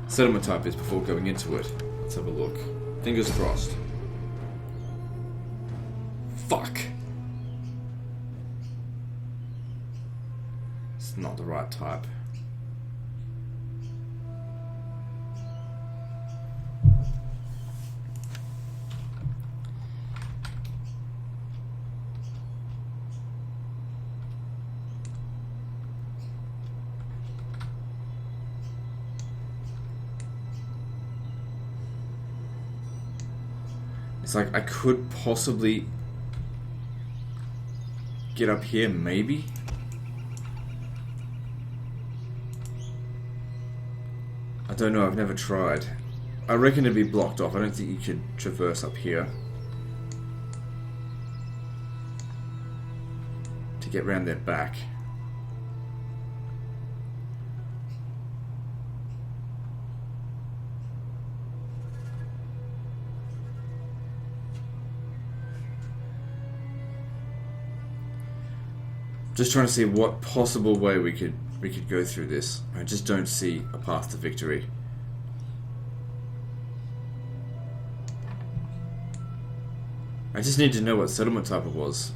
settlement type is before going into it. Let's have a look. Fingers crossed. Fuck. It's not the right type. It's like I could possibly get up here, maybe? I don't know, I've never tried. I reckon it'd be blocked off. I don't think you could traverse up here to get round their back. Just trying to see what possible way we could go through this. I just don't see a path to victory. I just need to know what settlement type it was.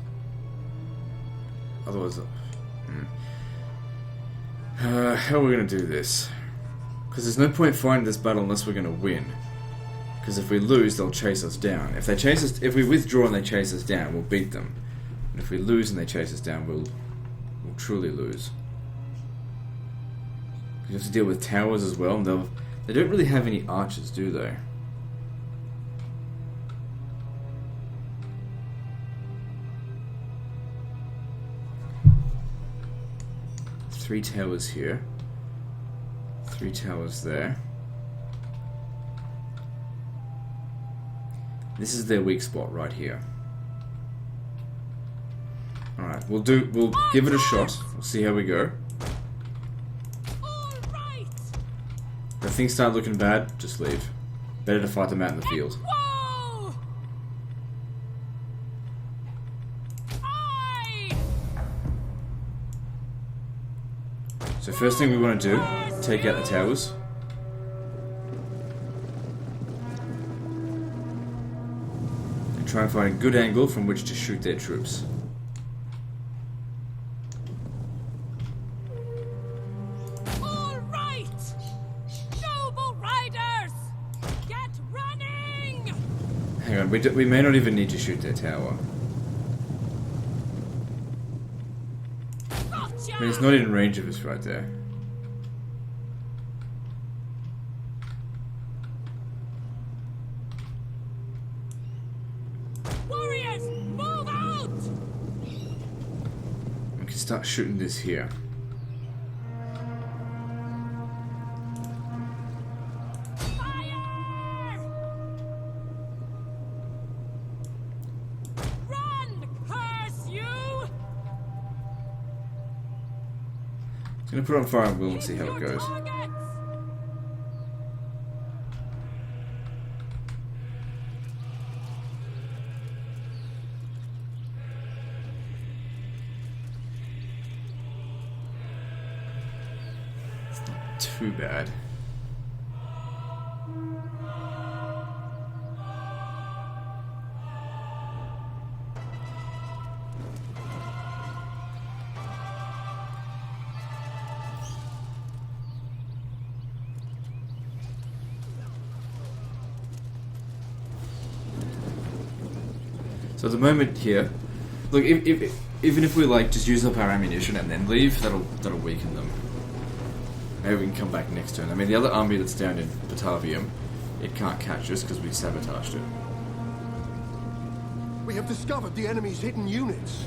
Otherwise, how are we going to do this? Because there's no point fighting this battle unless we're going to win. Because if we lose, they'll chase us down. If they chase us, if we withdraw and they chase us down, we'll beat them. And if we lose and they chase us down, we'll truly lose. You have to deal with towers as well, and they don't really have any archers, do they? Three towers here. 3 towers there. This is their weak spot right here. Alright, we'll give it a shot. We'll see how we go. If things start looking bad, just leave. Better to fight them out in the field. Whoa! So first thing we want to do, take out the towers. And try and find a good angle from which to shoot their troops. All right! Noble riders! Get running! Hang on, we may not even need to shoot their tower. Gotcha! I mean, it's not in range of us right there. Warriors, move out! We can start shooting this here. Fire! Run, curse you! I'm gonna put on fire and will and see how it Your goes. targets! Too bad. So at the moment here, look, even if we like just use up our ammunition and then leave, that'll weaken them. Maybe we can come back next turn. I mean, the other army that's down in Batavium, it can't catch us because we sabotaged it. We have discovered the enemy's hidden units.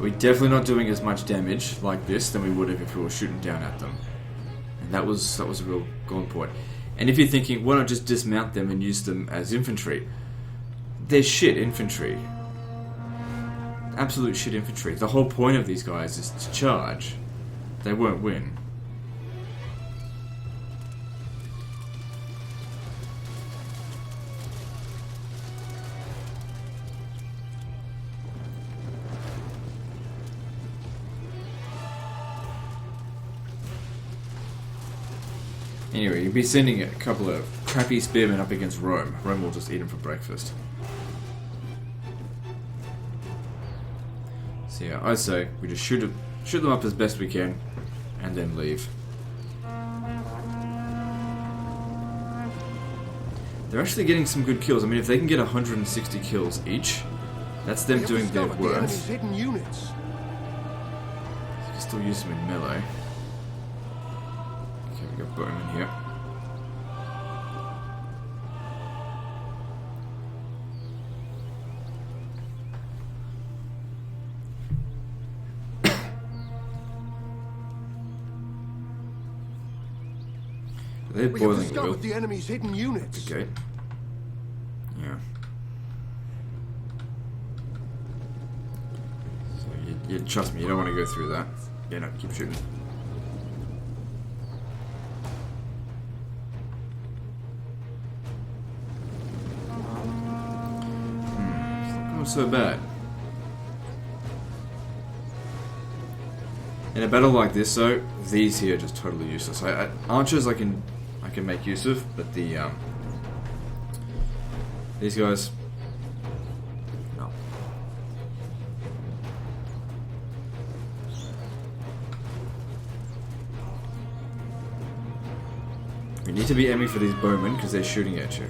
We're definitely not doing as much damage like this than we would have if we were shooting down at them. And that was a real gone point. And if you're thinking, why not just dismount them and use them as infantry? They're shit infantry. Absolute shit infantry. The whole point of these guys is to charge. They won't win. Anyway, you'll be sending a couple of crappy spearmen up against Rome. Rome will just eat them for breakfast. So yeah, I say we just shoot them up as best we can, and then leave. They're actually getting some good kills. I mean, if they can get 160 kills each, that's them doing their worst. You Hidden units. can still use them in melee. Okay, we got bowmen here. They're We have boiling oil. discovered the enemy's hidden units. Okay. Yeah. So you trust me, you don't want to go through that. Yeah, no, keep shooting. It's not going so bad. In a battle like this, though, these here are just totally useless. Archers I can make use of, but these guys, no. to be aiming for these bowmen because they're shooting at you.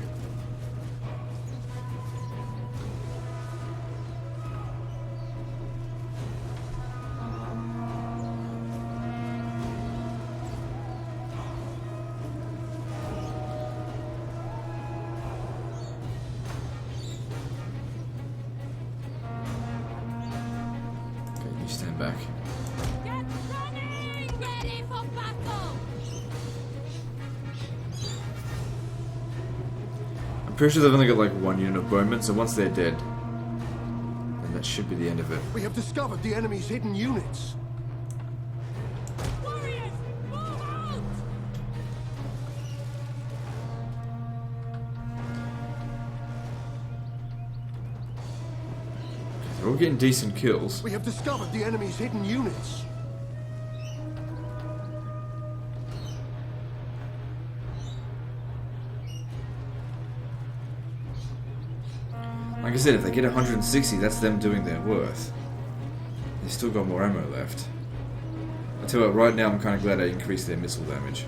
Okay, you stand back. Get running! Ready for battle! I'm pretty sure they've only got like one unit of bowmen, so once they're dead, then that should be the end of it. We have discovered the enemy's hidden units. Warriors, move out! They're all getting decent kills. We have discovered the enemy's hidden units. Like I said, if they get 160, that's them doing their worth. They've still got more ammo left. I tell you what, right now I'm kind of glad I increased their missile damage.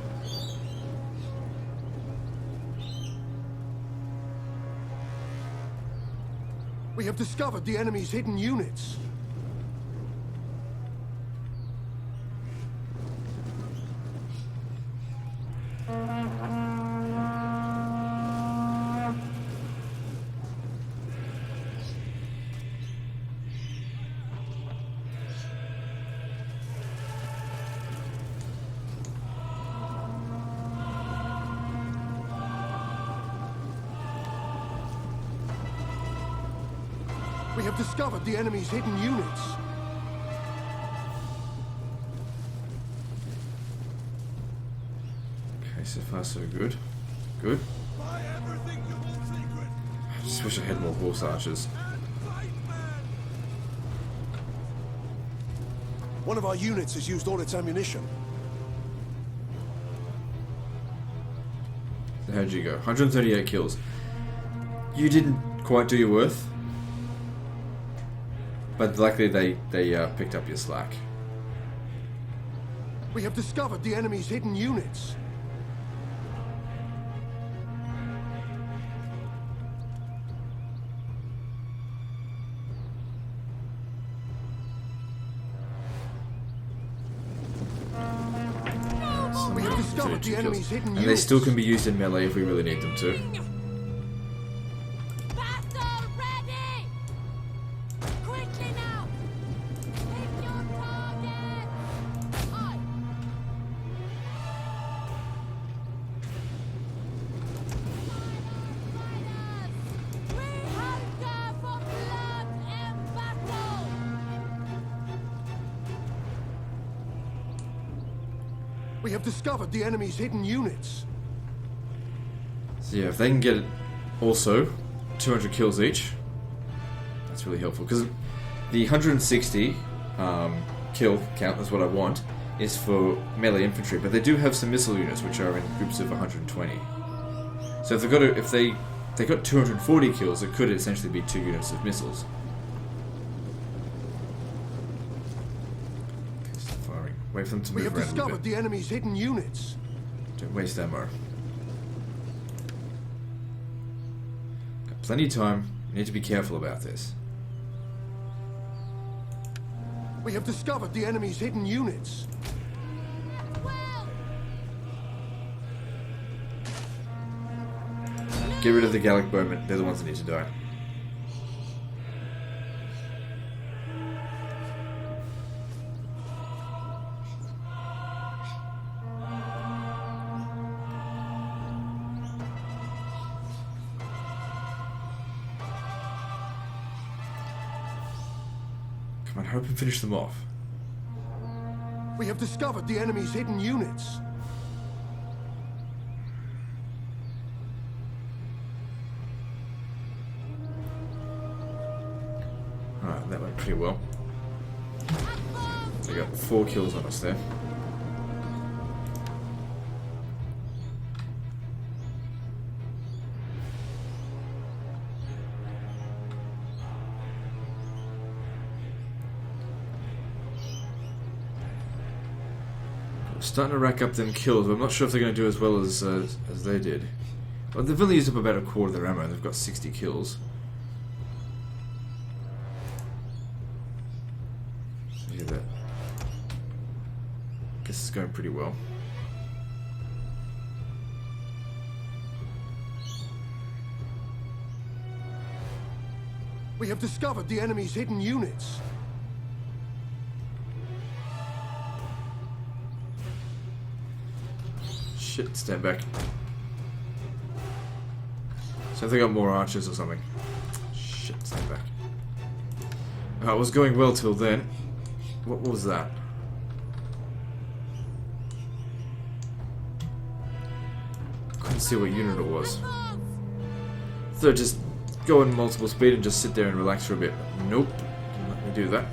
We have discovered the enemy's hidden units. We have discovered the enemy's hidden units. Okay, so far so good. Good. Buy everything you hold sacred. I just wish I had more horse archers. And fight, man! One of our units has used all its ammunition. So how'd you go? 138 kills. You didn't quite do your worth. But luckily they picked up your slack. We have discovered the enemy's hidden units. We have discovered 32 the enemy's kills. hidden And units. they still can be used in melee if we really need them to. Battle ready! Quickly now! Pick your target! Aye. Fighters! We hunger for blood and battle! We have discovered the enemy's hidden units. So yeah, if they can get also 200 kills each, that's really helpful. Because the 160 kill count, that's what I want, is for melee infantry. But they do have some missile units which are in groups of 120. So if they got 240 kills, it could essentially be 2 units of missiles. Okay, stop firing. Wait for them to We move have around a little discovered bit. the enemy's hidden units. Don't waste ammo. Got plenty of time. You need to be careful about this. We have discovered the enemy's hidden units. Well, Get rid of the Gallic bowmen. They're the ones that need to die. Come on, hope and finish them off. We have discovered the enemy's hidden units. Alright, that went pretty well. They got 4 kills on us there. Starting to rack up them kills, but I'm not sure if they're going to do as well as they did. Well, they've only used up about a quarter of their ammo and they've got 60 kills. Look at that. Guess it's going pretty well. We have discovered the enemy's hidden units. Shit, stand back. So they got more archers or something. Shit, stand back. It was going well till then. What was that? Couldn't see what unit it was. So just go in multiple speed and just sit there and relax for a bit. Nope. Didn't let me do that.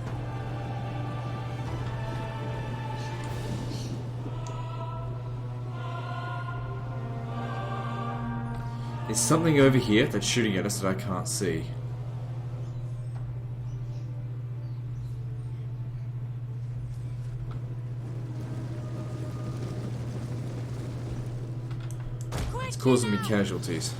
There's something over here that's shooting at us that I can't see. It's causing me casualties.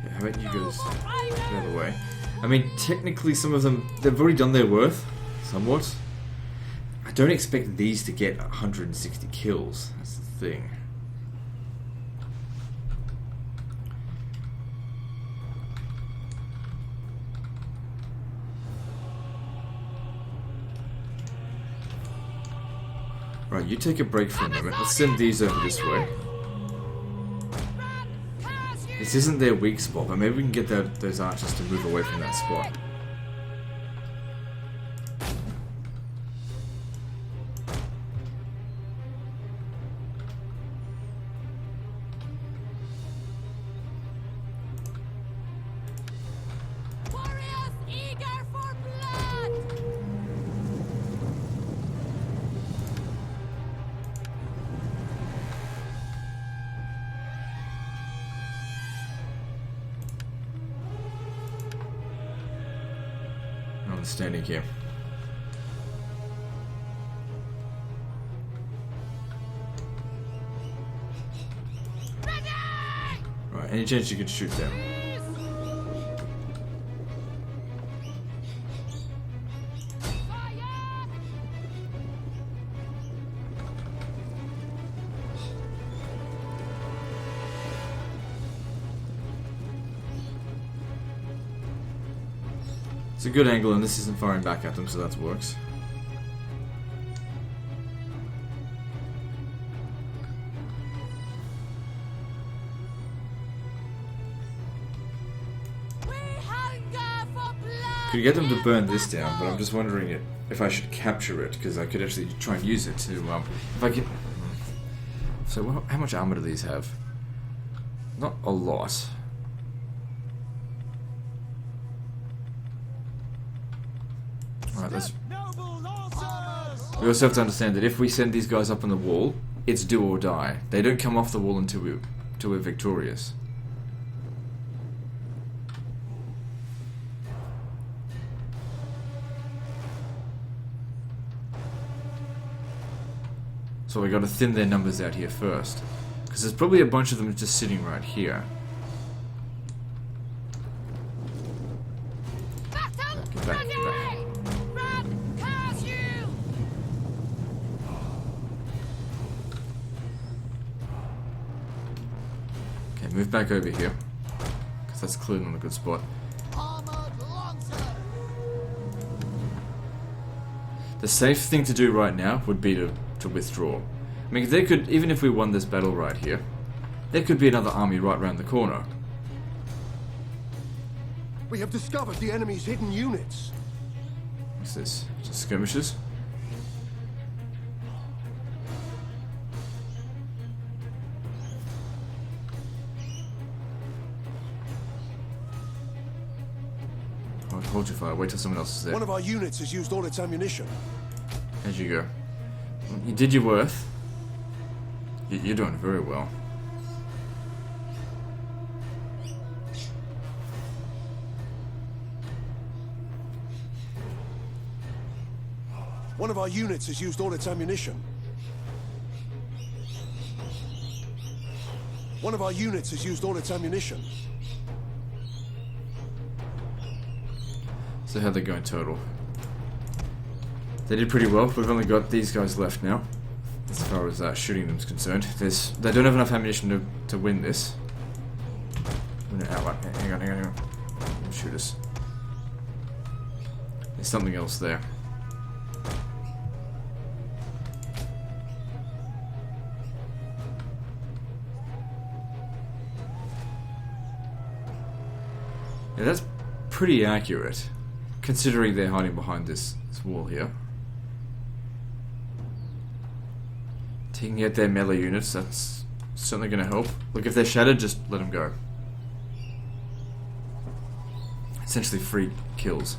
Yeah, how about you guys get out of the way? I mean, technically some of them, they've already done their worth, somewhat. I don't expect these to get 160 kills, that's the thing. Right, you take a break for a moment. Let's send these over this way. This isn't their weak spot, but maybe we can get those archers to move away from that spot. Warriors eager for blood! I'm standing here. Right, any chance you could shoot them? It's a good angle and this isn't firing back at them, so that works. We hunger for blood! Could get them to burn this down, but I'm just wondering if I should capture it, because I could actually try and use it to, if I can... So how much armor do these have? Not a lot. Alright, let's... We also have to understand that if we send these guys up on the wall, it's do or die. They don't come off the wall until we're victorious. So we got to thin their numbers out here first, because there's probably a bunch of them just sitting right here. Get back, get back. Okay, move back over here, because that's clearly not a good spot. The safe thing to do right now would be to withdraw. I mean, they could, even if we won this battle right here, there could be another army right around the corner. We have discovered the enemy's hidden units. What's this? Just skirmishes? Hold your fire, wait till someone else is there. One of our units has used all its ammunition. As you go. You did your worth. You're doing very well. One of our units has used all its ammunition. One of our units has used all its ammunition. So how'd they go in total? They did pretty well. We've only got these guys left now, as far as shooting them's concerned. They don't have enough ammunition to win this. Win it outright. Hang on. Shoot us. There's something else there. Yeah, that's pretty accurate, considering they're hiding behind this wall here. Taking out their melee units, that's certainly going to help. Look, if they're shattered, just let them go. Essentially free kills.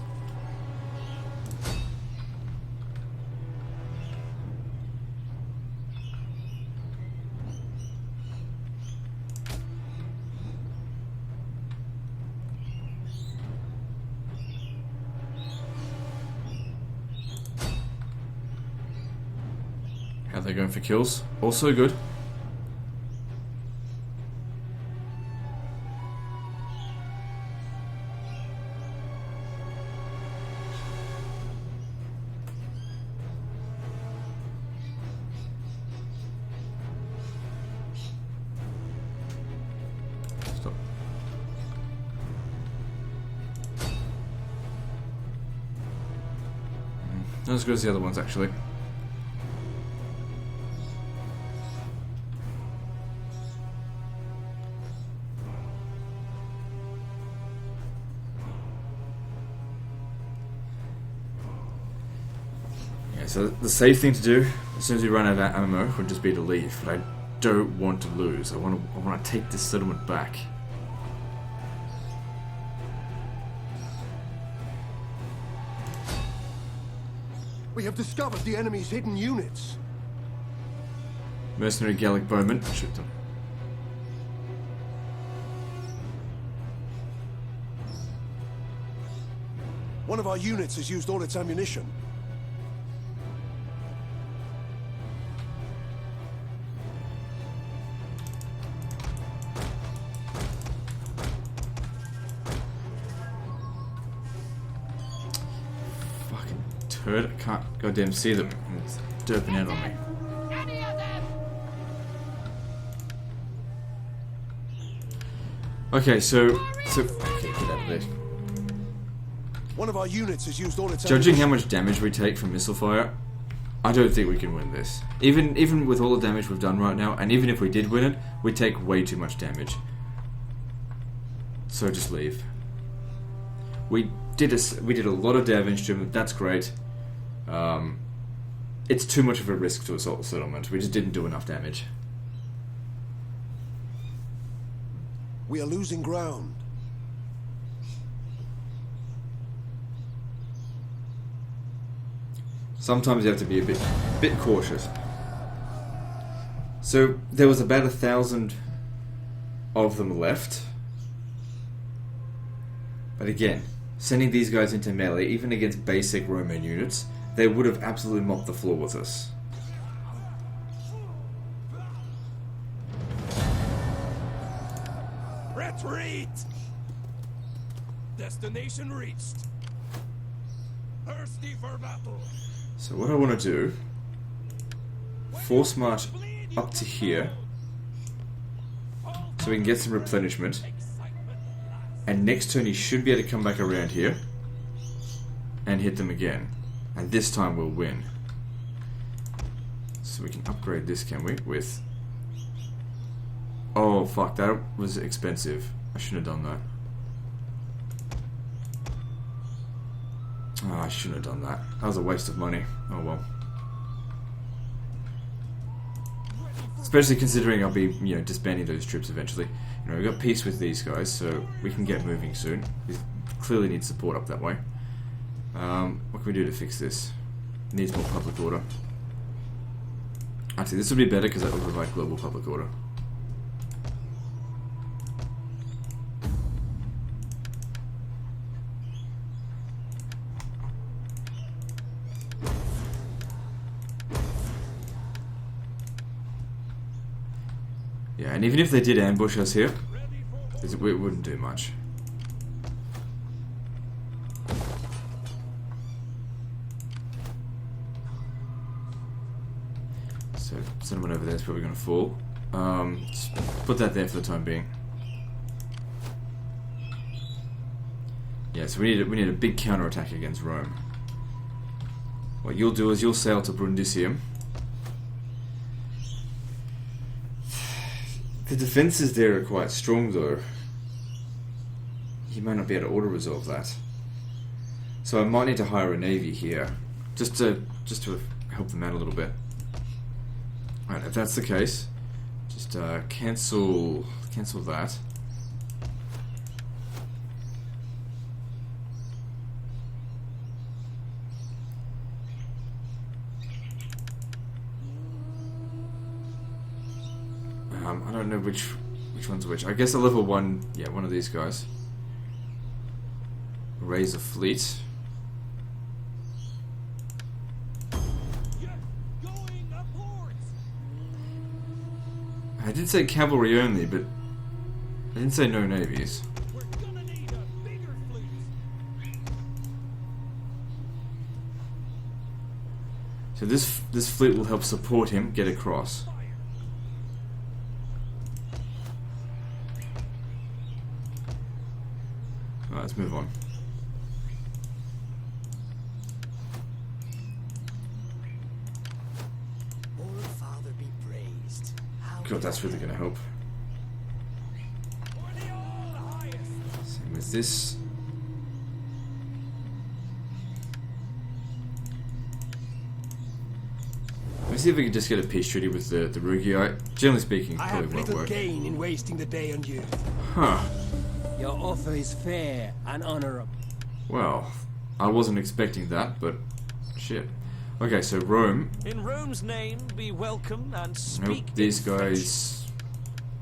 How they're going for kills. Also good. Stop. Not as good as the other ones, actually. So the safe thing to do, as soon as we run out of ammo, would just be to leave. But I don't want to lose. I want to take this settlement back. We have discovered the enemy's hidden units. Mercenary Gallic bowmen, shoot them. One of our units has used all its ammunition. Turd, I can't goddamn see them. It's derping out on me. Okay, so okay, get out of there. One of our units has used all its Judging ammunition. how much damage we take from missile fire, I don't think we can win this. Even with all the damage we've done right now, and even if we did win it, we take way too much damage. So just leave. We did a lot of damage to them. That's great. It's too much of a risk to assault the settlement. We just didn't do enough damage. We are losing ground. Sometimes you have to be a bit cautious. So there was about 1,000 of them left. But again, sending these guys into melee, even against basic Roman units, they would have absolutely mopped the floor with us. Retreat! Destination reached. Thirsty for battle. So what I want to do, force march up to here, so we can get some replenishment, and next turn he should be able to come back around here, and hit them again. And this time we'll win. So we can upgrade this, can we? With... Oh, fuck, that was expensive. I shouldn't have done that. Oh, I shouldn't have done that. That was a waste of money. Oh well. Especially considering I'll be, disbanding those troops eventually. We've got peace with these guys, so we can get moving soon. We clearly need support up that way. What can we do to fix this? Needs more public order. Actually, this would be better because that will provide global public order. Yeah, and even if they did ambush us here, it wouldn't do much. So, someone over there is probably going to fall. Just put that there for the time being. Yeah, so we need a big counterattack against Rome. What you'll do is you'll sail to Brundisium. The defences there are quite strong though. You might not be able to auto-resolve that. So I might need to hire a navy here. Just to help them out a little bit. Alright, if that's the case, just cancel that. I don't know which one's which. I guess a level 1, yeah, one of these guys. Raise a fleet. I did say cavalry only, but I didn't say no navies. So this fleet will help support him get across. Alright, let's move on. God, that's really going to help. Same with this. Let's see if we can just get a peace treaty with the Rugii. Generally speaking, it I probably have won't little work. gain in wasting the day on you. Huh. Your offer is fair and honorable. Well, I wasn't expecting that, but shit. Okay, so Rome. In Rome's name, be welcome and speak. Nope, these in French. guys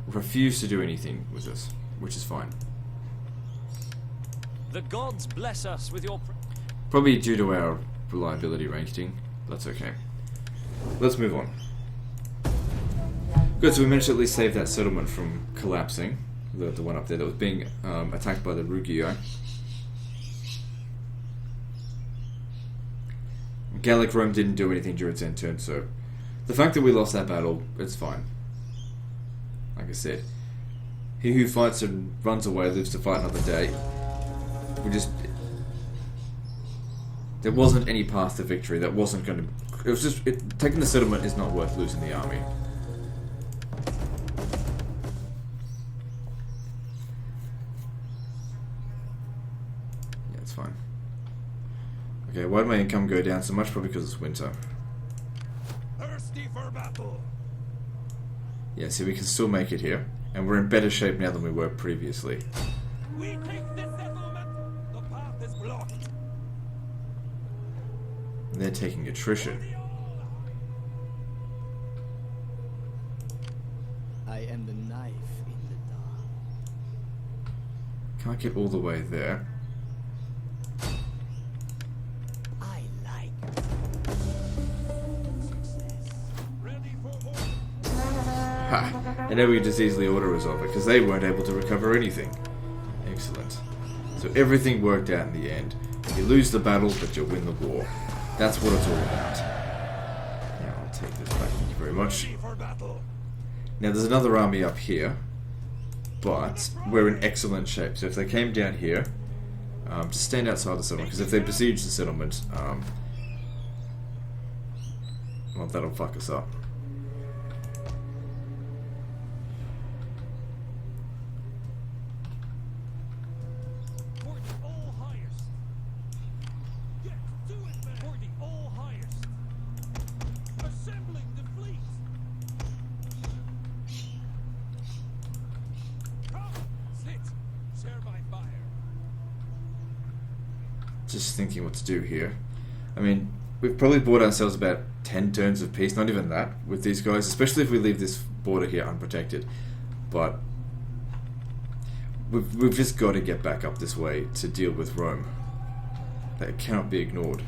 refuse to do anything with us, which is fine. The gods bless us with your. Probably due to our reliability ranking. That's okay. Let's move on. Good, so we managed to at least save that settlement from collapsing. The one up there that was being attacked by the Rugii. Gallic Rome didn't do anything during its end turn, so the fact that we lost that battle, it's fine. Like I said, he who fights and runs away lives to fight another day. There wasn't any path to victory. That wasn't going to. It was just taking the settlement is not worth losing the army. Yeah, it's fine. Okay, why did my income go down so much? Probably because it's winter. Thirsty for battle. Yeah, see, we can still make it here, and we're in better shape now than we were previously. We take this settlement. The path is blocked. And they're taking attrition. I am the knife in the dark. Can't get all the way there. I like success. Ready for war. Ha! And now we can just easily auto-resolve it, because they weren't able to recover anything. Excellent. So everything worked out in the end. You lose the battle, but you win the war. That's what it's all about. Now I'll take this back, thank you very much. Ready for battle. Now there's another army up here, but we're in excellent shape. So if they came down here, just stand outside the settlement, because if they besiege the settlement, well, that'll fuck us up. For the all hires. Get to it, man. For the all hires. Assembling the fleet. Come, sit. Share my fire. Just thinking what to do here. I mean, we've probably bought ourselves about 10 turns of peace, not even that, with these guys, especially if we leave this border here unprotected. But we've just got to get back up this way to deal with Rome. That cannot be ignored.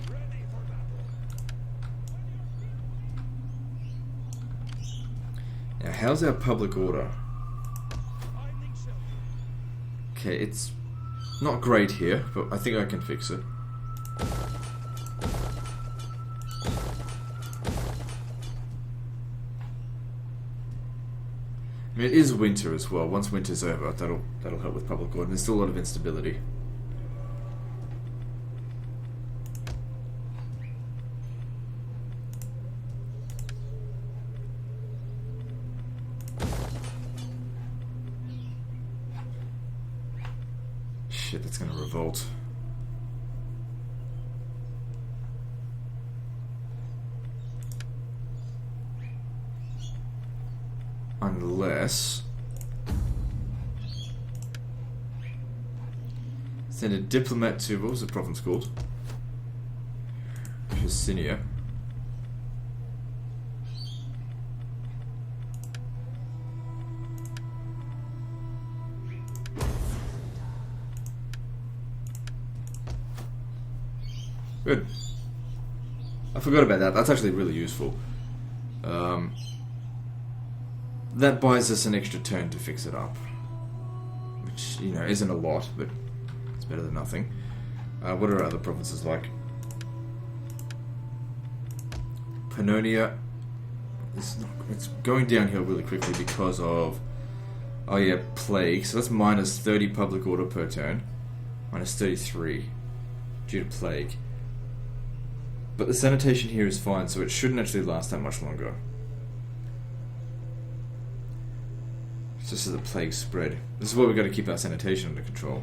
Now, how's our public order? Finding shelter. Okay, it's not great here, but I think I can fix it. I mean, it is winter as well. Once winter's over, that'll help with public order. There's still a lot of instability. Shit, that's gonna revolt. Unless... send a diplomat to... what was the province called? Pisinia. Good. I forgot about that. That's actually really useful. That buys us an extra turn to fix it up. Which, you know, isn't a lot, but it's better than nothing. What are other provinces like? Pannonia. It's going downhill really quickly because of... oh yeah, plague. So that's minus 30 public order per turn. Minus 33 due to plague. But the sanitation here is fine, so it shouldn't actually last that much longer. It's just as the plague spread. This is why we've got to keep our sanitation under control.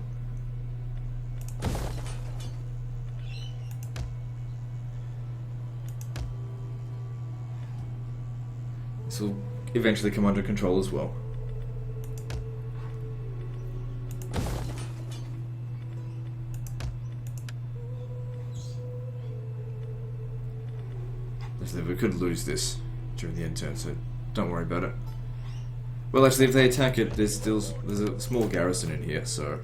This will eventually come under control as well. We could lose this during the end turn, so don't worry about it. Well, actually, if they attack it, there's a small garrison in here, so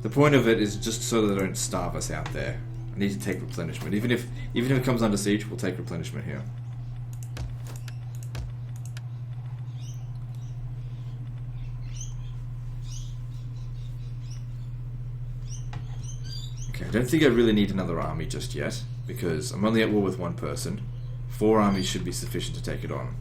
the point of it is just so that they don't starve us out there. I need to take replenishment. Even if it comes under siege, we'll take replenishment here. Okay, I don't think I really need another army just yet, because I'm only at war with one person. 4 armies should be sufficient to take it on.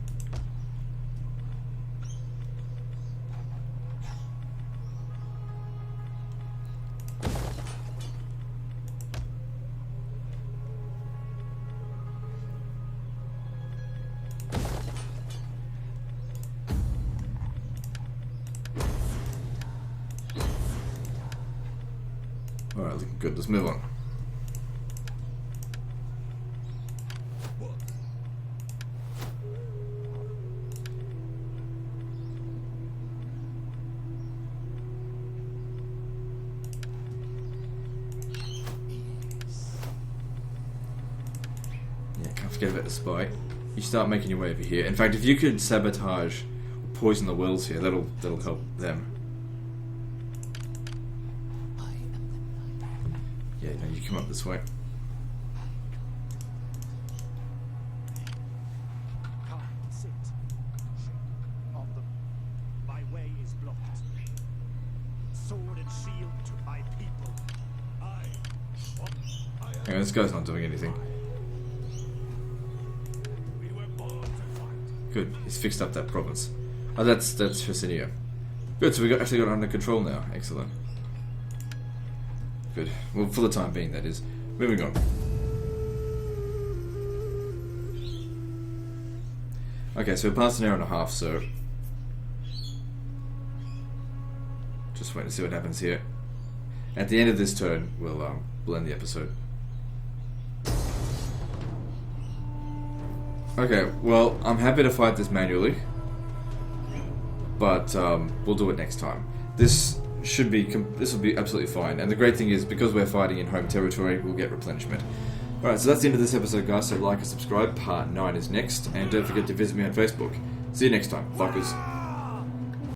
Alright, looking good. Let's move on. Yeah, can't forget about the spy. You start making your way over here. In fact, if you could sabotage or poison the wells here, that'll help them. Yeah, no, you come up this way. Come, sit. On them. My way is blocked. Sword and shield to my people. Hang on, this guy's not doing anything. We were born to fight. Good, he's fixed up that province. Oh, that's Pisinia. Good, so we actually got it under control now. Excellent. Good. Well, for the time being, that is. Moving on. Okay, so we're past an hour and a half, so just wait to see what happens here. At the end of this turn, we'll end the episode. Okay, well, I'm happy to fight this manually, but we'll do it next time. This will be absolutely fine, and the great thing is, because we're fighting in home territory, we'll get replenishment. Alright, so that's the end of this episode, guys, so like and subscribe. Part 9 is next, and don't forget to visit me on Facebook. See you next time, fuckers.